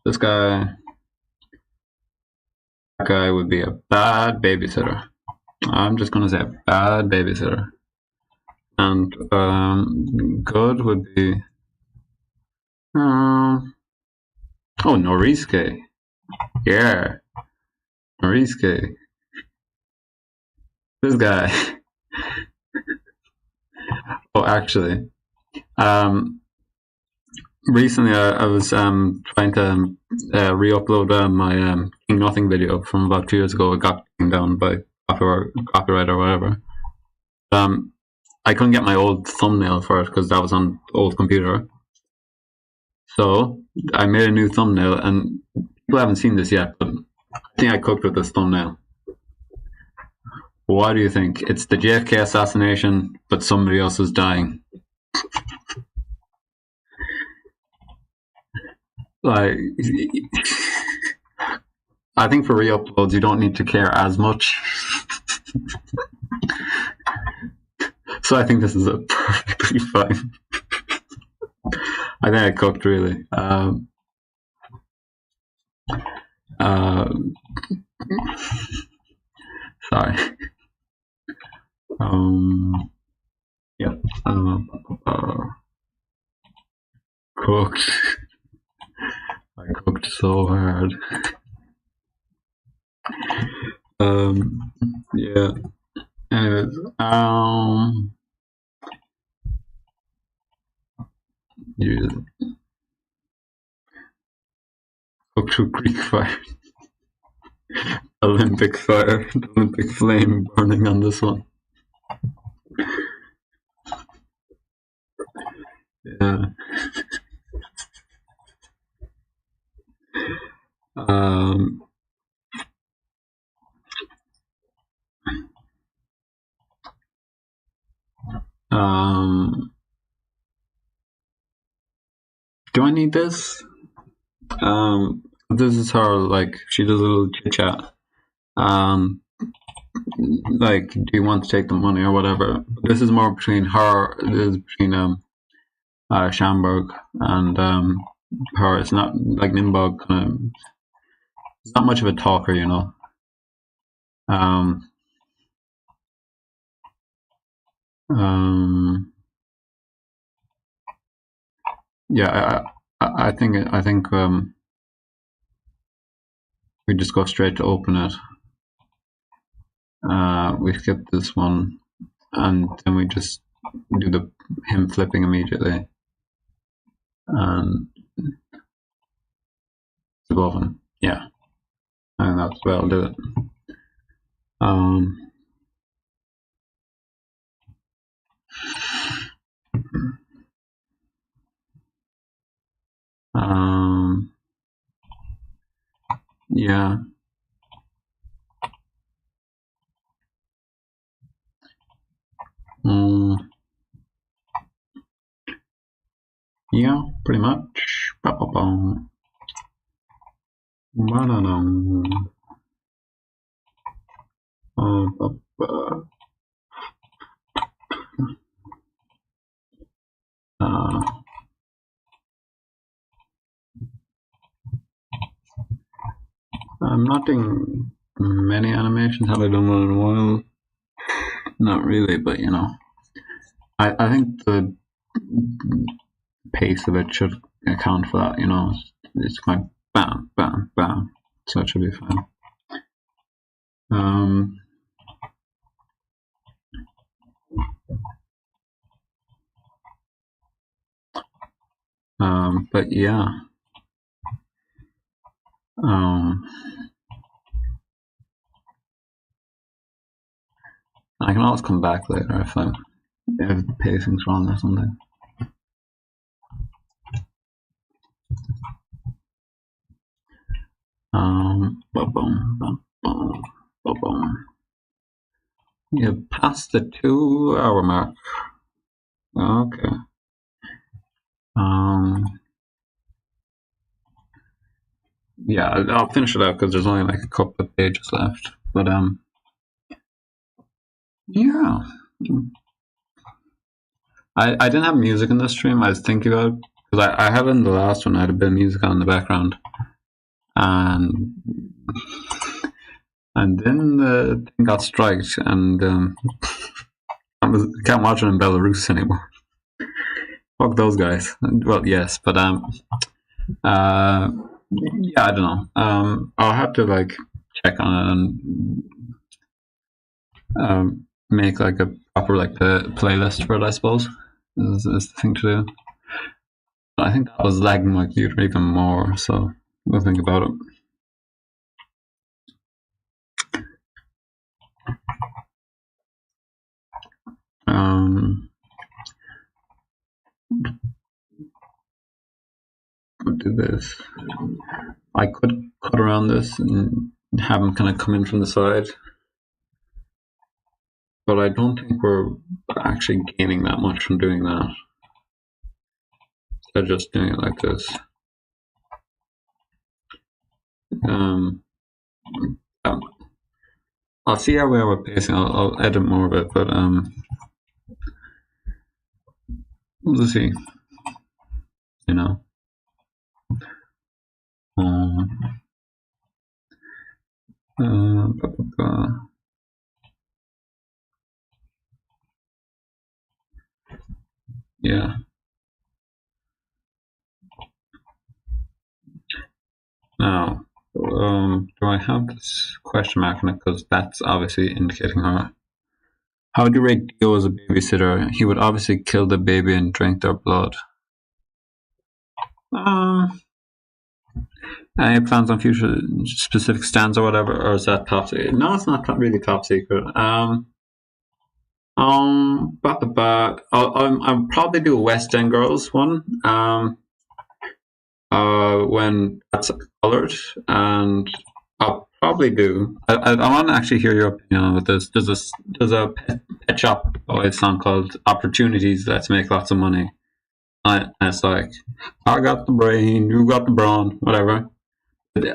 This guy, that guy would be a bad babysitter. I'm just gonna say a bad babysitter. And good would be oh, Noriske. Yeah, Noriske. This guy. Oh, actually, recently I was trying to re-upload my King Nothing video from about 2 years ago. It got taken down by copyright or whatever. I couldn't get my old thumbnail for it because that was on the old computer. So I made a new thumbnail, and people haven't seen this yet, but I think I cooked with this thumbnail. What do you think? It's the JFK assassination, but somebody else is dying. Like, I think for re-uploads you don't need to care as much. So I think this is a perfectly fine. I think I cooked really. Sorry. Yeah. Cooked. I cooked so hard. Yeah. Anyways, cooked with Greek fire. Olympic fire. Olympic flame burning on this one. Yeah. Do I need this? This is her, like, she does a little chit chat. Like, do you want to take the money or whatever? This is more between her, this is between Schamberg and her. It's not like Nimburg kind of, it's not much of a talker, you know. Yeah, I think we just go straight to open it. We skip this one, and then we just do him flipping immediately, and it's above him. Yeah, and that's where I'll do it. Yeah. Yeah, pretty much. I'm not doing many animations. Have I done one in a while? Not really, but you know, I think the pace of it should account for that. You know, it's going bam, bam, bam, so it should be fine. But yeah. I can always come back later if the pacing's wrong or something. You passed the 2 hour mark. Okay. Yeah, I'll finish it out because there's only like a couple of pages left. But yeah. I didn't have music in this stream. I was thinking about it because I had it in the last one. I had a bit of music on in the background, and then the thing got striked, and I can't watch it in Belarus anymore. Fuck those guys. Well, yes, but yeah, I don't know. I'll have to like check on it and make like a proper like the playlist for it. I suppose is the thing to do. But I think that was lagging my computer even more. So we'll think about it. We'll do this. I could cut around this and have them kind of come in from the side, but I don't think we're actually gaining that much from doing that. They're just doing it like this. I'll see how we are with pacing. I'll edit more of it, but we'll see. You know. Yeah. Now, do I have this question mark in it? Because that's obviously indicating her. How would you rate Dio as a babysitter? He would obviously kill the baby and drink their blood. Any plans on future specific stands or whatever, or is that top secret? No, it's not really top secret. I'll probably do a West End Girls one. When that's colored, and I'll probably do. I want to actually hear your opinion on this. There's a Pet Shop Boys song called "Opportunities." Let's make lots of money. And it's like, I got the brain, you got the brawn, whatever.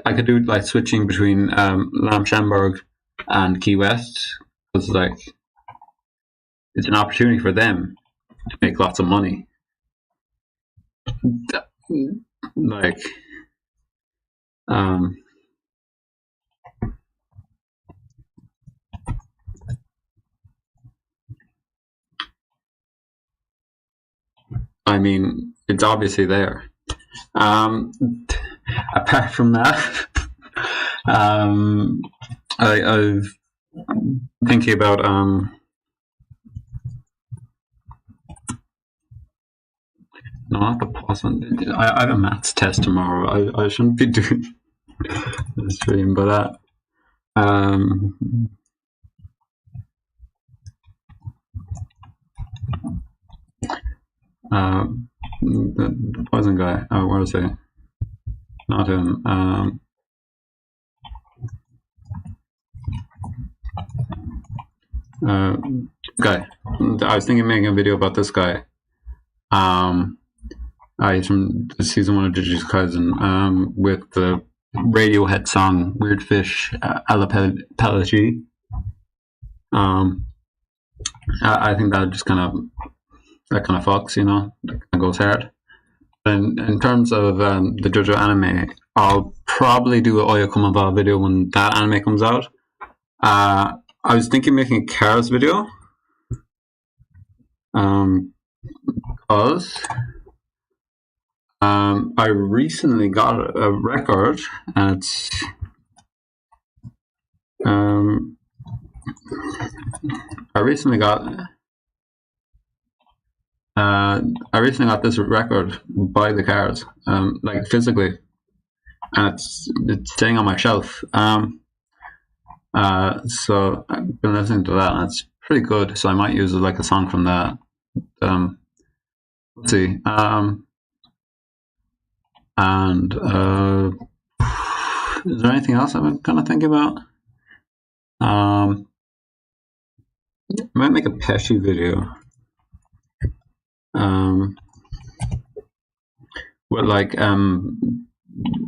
I could do like switching between Lamb Shamburg and Key West because like it's an opportunity for them to make lots of money. Like, I mean, it's obviously there. Apart from that, I've thinking about no, not the possible. I have a maths test tomorrow. I shouldn't be doing the stream, but the poison guy. Oh, where is he? Not him. Guy. I was thinking of making a video about this guy. He's from season 1 of Jujutsu Kaisen with the Radiohead song "Weird Fish" Alapelagy. I think that just kind of fucks, you know, that kind of goes hard. And in terms of the JoJo anime, I'll probably do an Oyakumava video when that anime comes out. I was thinking of making a Cars video. Because I recently got a record, and it's I recently got this record by the Cars, like physically, and it's staying on my shelf. So I've been listening to that, and it's pretty good. So I might use like a song from that. Let's see. And is there anything else I'm kind of thinking about? I might make a Pesci video. with like a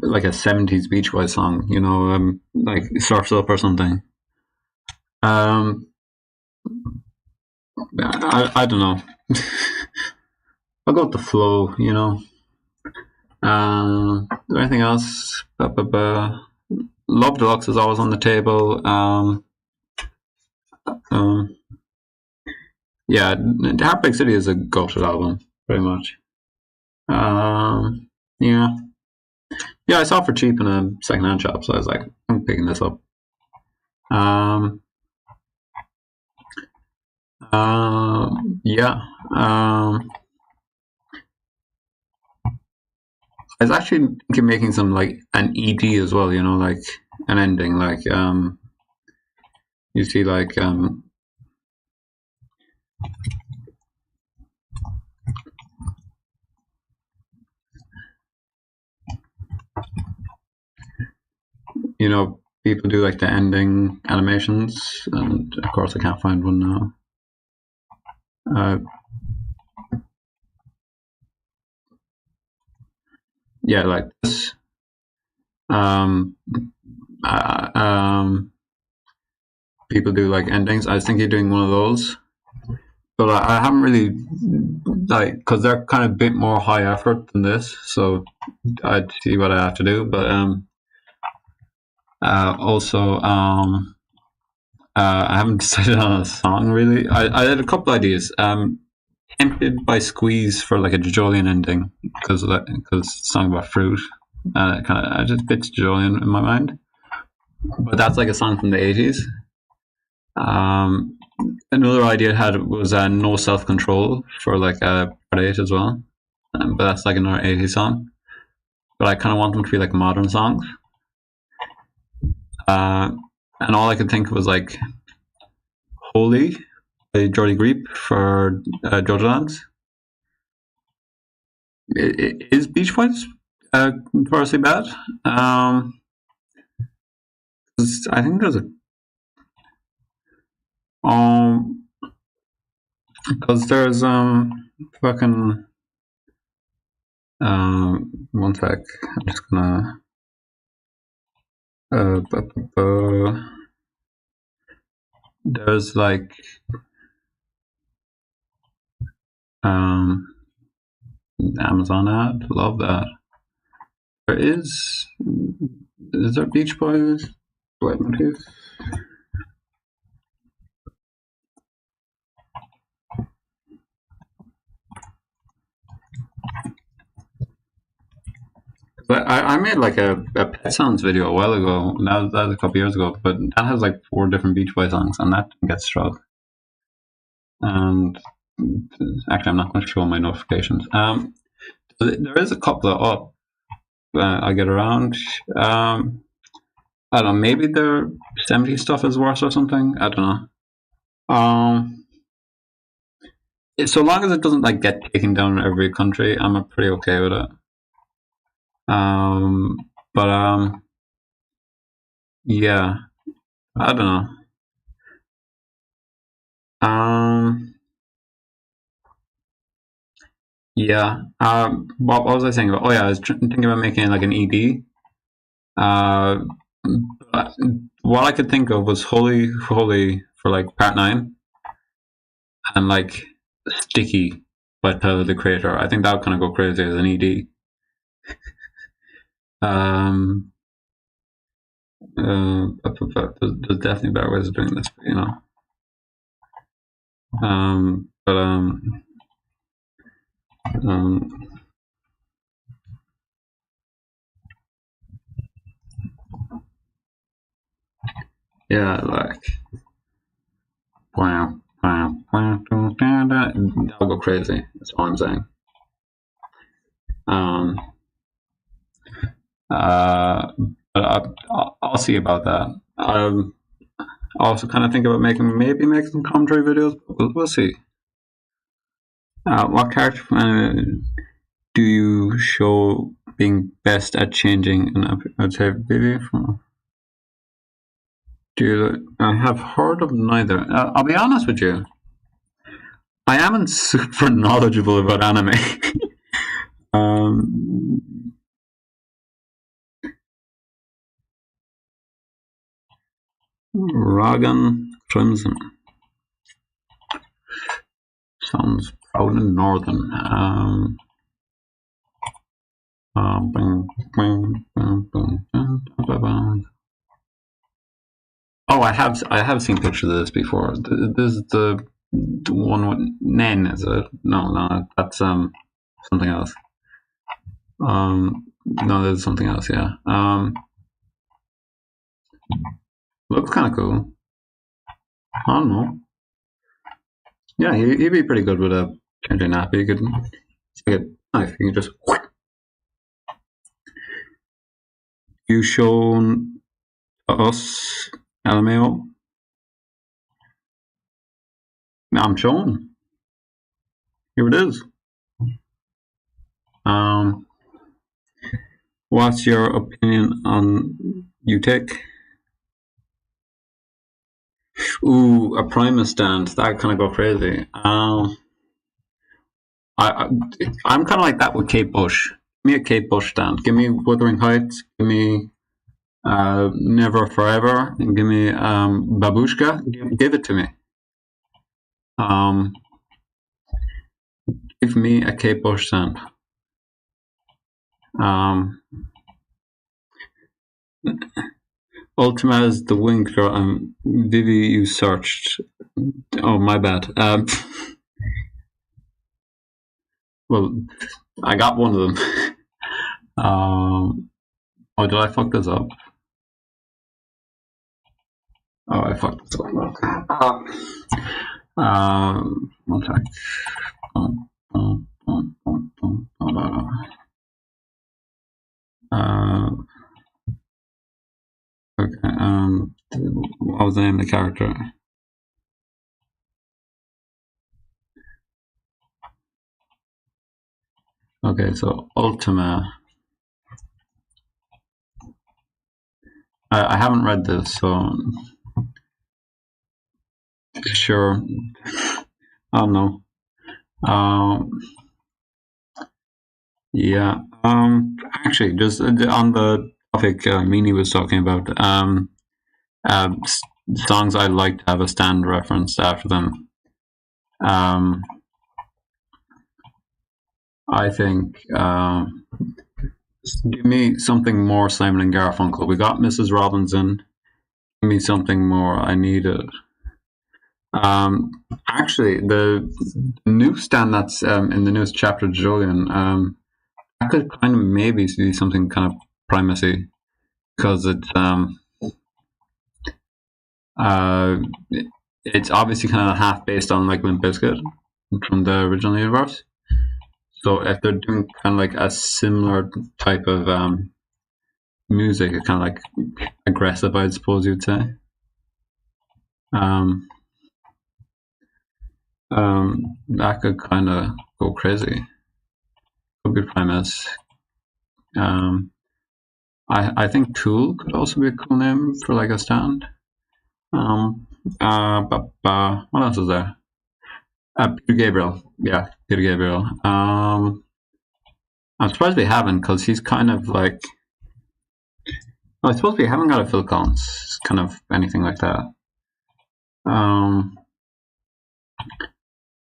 70s Beach Boys song, like Surf's Up or something. I don't know. I'll go with the flow, anything else? Love Deluxe is always on the table. Yeah, Heartbreak City is a goated album, pretty much. Yeah. Yeah, I saw it for cheap in a secondhand shop, so I was like, I'm picking this up. Yeah. I was actually thinking making some like an ED as well, like an ending, like you see like people do like the ending animations, and of course I can't find one now. Yeah, like this. People do like endings. I was thinking of doing one of those, but I haven't really because they're kind of a bit more high effort than this, so I'd see what I have to do. But also I haven't decided on a song really. I had a couple ideas. Tempted by Squeeze for like a Jolene ending because it's a song about fruit, and I just fits Jolene in my mind. But that's like a song from the 80s. Another idea I had was No Self Control for like Part 8 as well, but that's like another 80s song. But I kind of want them to be like modern songs. And all I could think of was like Holy by Jordy Griep for Jojo Dance. Is Beach Boys notoriously bad? I think there's a because there's fucking one sec. I'm just gonna there's like Amazon ad, love that. There is there Beach Boys Leitmotif? But I made like a Pet Sounds video a while ago. That was a couple years ago, but that has like 4 different Beach Boy songs, and that didn't get struck. And actually, I'm not going to show my notifications. There is a couple up. I get around. I don't know. Maybe their 70s stuff is worse or something. I don't know. So long as it doesn't like get taken down in every country, I'm pretty okay with it. But yeah, I don't know. Yeah. What was I saying about? Oh yeah, I was thinking about making like an ED. But what I could think of was Holy for like Part 9, and like Sticky by Tyler the Creator. I think that would kind of go crazy as an ED. There's definitely better ways of doing this, but yeah, like wow, that'll go crazy. That's all I'm saying. But I'll see about that. I also kind of think about maybe making some commentary videos. But we'll see. What character do you show being best at changing? I'd say maybe from. I have heard of neither. I'll be honest with you. I am super knowledgeable about anime. Ragan Crimson sounds proud and northern. Oh, I have seen pictures of this before. This is the one with Nen, is it? No, that's something else. No, there's something else. Yeah. Looks kind of cool. I don't know. Yeah, he'd be pretty good with a changing nappy. You could take a knife. You can just. You shown us LMAO? I'm showing. Here it is. What's your opinion on Utech? Ooh, a Primus stand. That kind of go crazy. I'm kind of like that with Kate Bush. Give me a Kate Bush stand. Give me Wuthering Heights. Give me Never Forever. And give me Babushka. Give it to me. Give me a Kate Bush stand. Ultima is the winged girl. Vivi, you searched. Oh, my bad. Well, I got one of them. Oh, did I fuck this up? Oh, I fucked this up. One sec. Okay. What was the name of the character? Okay, so Ultima. I haven't read this, so sure. I don't know. Yeah. Actually, just on the topic Meanie was talking about, songs I'd like to have a stand referenced after them. I think give me something more Simon and Garfunkel. We got Mrs. Robinson. Give me something more. I need it. Actually, the new stand that's in the newest chapter of Julian, that could kind of maybe be something kind of primacy, because it's obviously kind of half based on like Limp Bizkit from the original universe. So if they're doing kind of like a similar type of music, it's kind of like aggressive, I suppose you'd say. That could kind of go crazy. Could be Primus. I think Tool could also be a cool name for like a stand. What else is there? Peter Gabriel. Yeah, Peter Gabriel. I'm surprised we haven't, because he's kind of like. I suppose we haven't got a Phil Collins, kind of anything like that.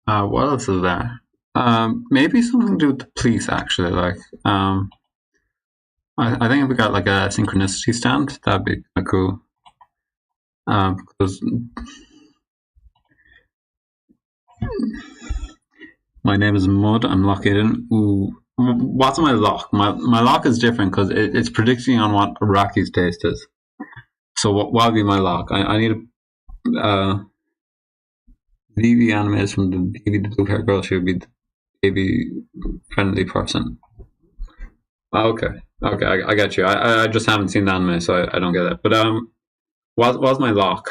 What else is there? Maybe something to do with the police, actually. Like, I think if we got like a synchronicity stand, that'd be kind of cool. Because my name is Mud. I'm locked in. Ooh, what's my lock? My lock is different because it's predicting on what Iraqi's taste is. So what will be my lock? I need a Vivi animes from the Vivi the blue hair girl. She would be the baby friendly person. Okay, I get you. I just haven't seen the anime, so I don't get it. But what's my lock?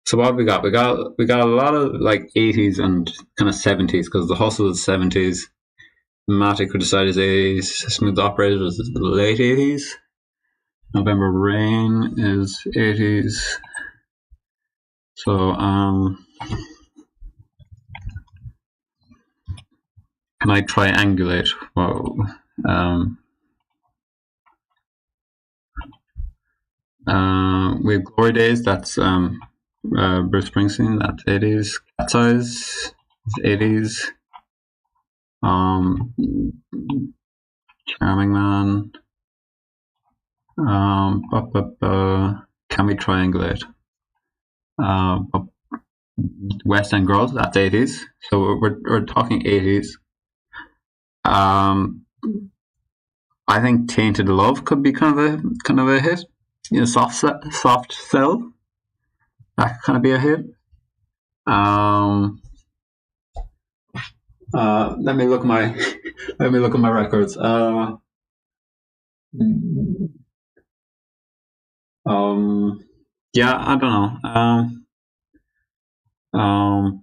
So what have we got? We got a lot of like 80s and kind of 70s, because the hustle is 70s. Matic who decided is 80s. Smooth Operator is the late 80s. November Rain is 80s. So Can I triangulate? Whoa. We have Glory Days. That's Bruce Springsteen. That's 80s. Cat's Eyes. It's 80s. Charming Man. Can we triangulate? West End Girls. That's 80s. So we're talking 80s. I think Tainted Love could be kind of a hit. You know, Soft Cell. That could kind of be a hit. Let me look at my records. Yeah, I don't know.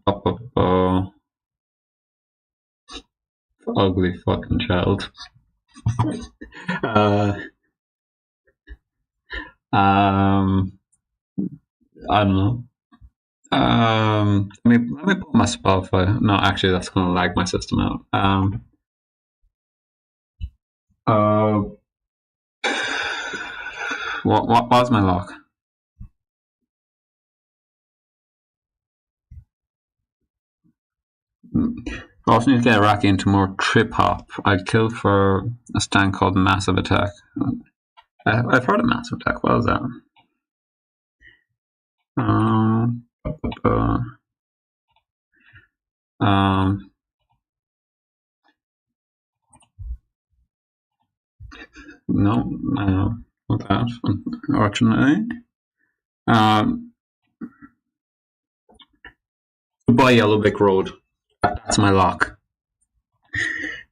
Ugly fucking child. I don't know. Let me put my Spotify. No, actually, that's gonna lag my system out. What was my lock? I also need to get Iraqi into more trip hop. I'd kill for a stand called Massive Attack. I've heard of Massive Attack. What is that? No, not that. Unfortunately. Goodbye Yellow Brick Road. That's my lock.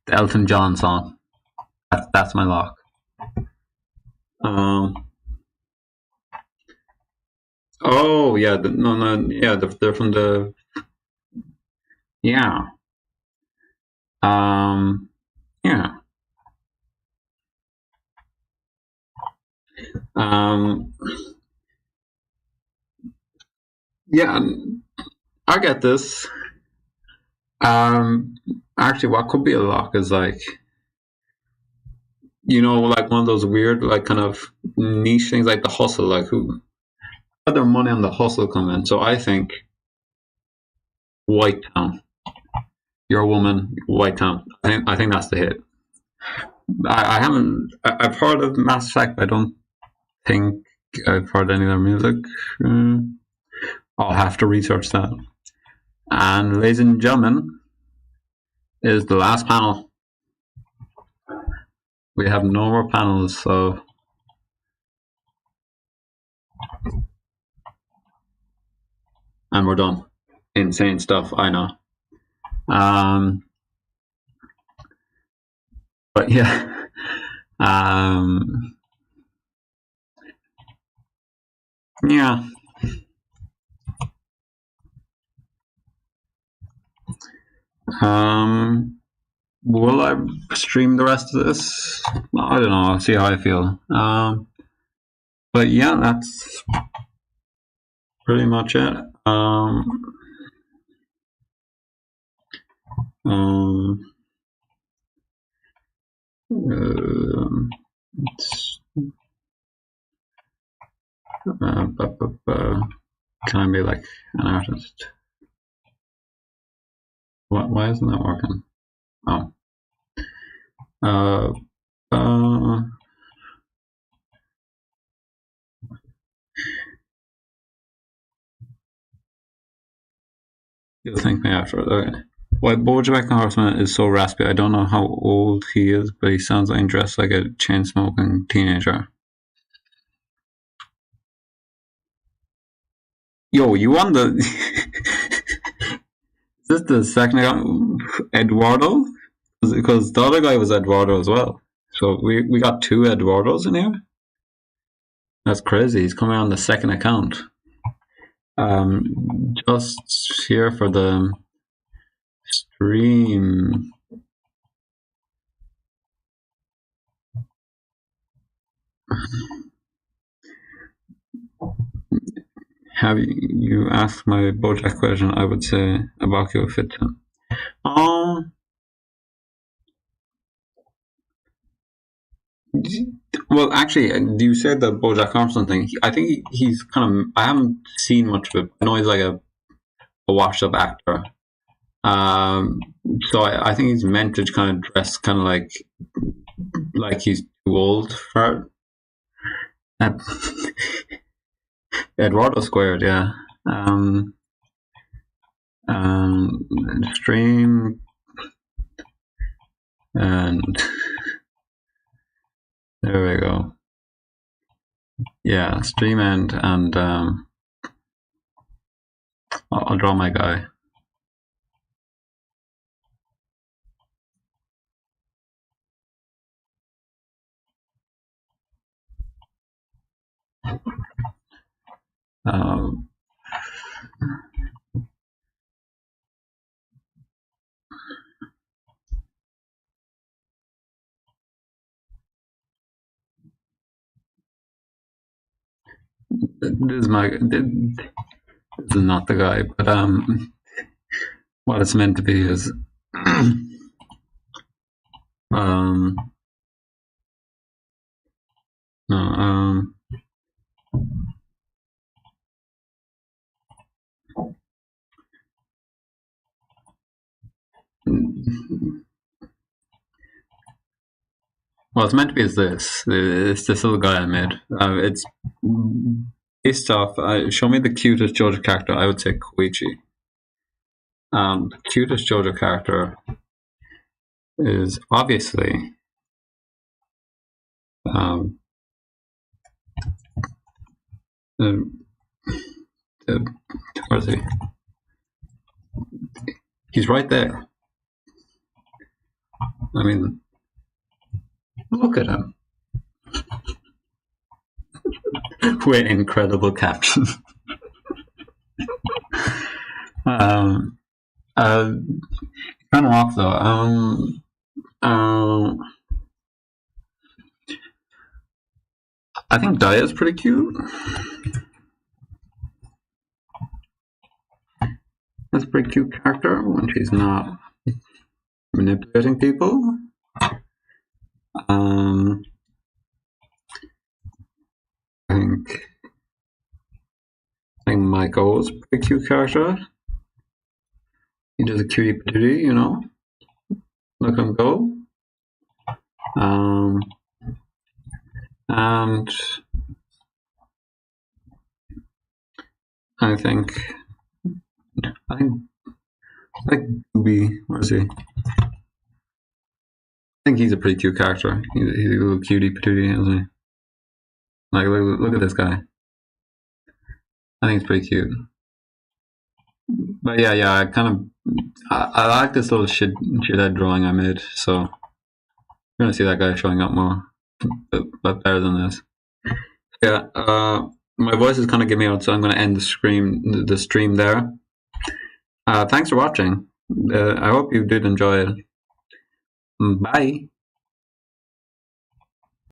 The Elton John song. That's my lock. Oh yeah, yeah, they're from the yeah. Yeah. Yeah, I get this. Actually, what could be a lock is like, you know, like one of those weird, like kind of niche things, like the hustle, like who had their money on the hustle come in. So I think White Town. You're a woman, White Town. I think that's the hit. I've heard of Mass Effect, but I don't think I've heard any of their music. I'll have to research that. And ladies and gentlemen, is the last panel. We have no more panels, so and we're done. Insane stuff, I know. But yeah. Yeah. Will I stream the rest of this? I don't know. I'll see how I feel. But yeah, that's pretty much it. Can I be like an artist? Why isn't that working? Oh. You'll thank me after it. Okay. Why Bojack Horseman is so raspy? I don't know how old he is, but he sounds like dressed like a chain smoking teenager. Yo, you won the. Is this the second account? Eduardo? Because the other guy was Eduardo as well. So we got two Eduardos in here? That's crazy. He's coming on the second account. Just here for the stream. Have you asked my Bojack question? I would say Abakio fit him. Well, actually, you said the BoJack Horseman thing. I think he's kind of. I haven't seen much of it. I know he's like a washed-up actor. So I think he's meant to kind of dress kind of like he's too old for it. Eduardo squared, yeah. Stream and there we go. Yeah, stream end and I'll draw my guy. This is not the guy, but what it's meant to be is no, well, it's meant to be is this. It's this little guy I made. It's based off. Show me the cutest JoJo character. I would say Koichi. The cutest JoJo character is obviously where is he? He's right there. I mean, look at him. With incredible caption. Kind of off though. I think Daya's pretty cute. That's a pretty cute character when she's not manipulating people. I think Michael is a pretty cute character. He does a cutie patootie, you know. Look at him go. And I think Gooby, where is he? I think he's a pretty cute character. He's a little cutie patootie, isn't he? Like, look at this guy. I think it's pretty cute. But yeah, I like this little shithead drawing I made, so you're gonna see that guy showing up more, but better than this. Yeah, my voice is kind of giving me out, so I'm gonna end the stream there. Thanks for watching. I hope you did enjoy it. Bye.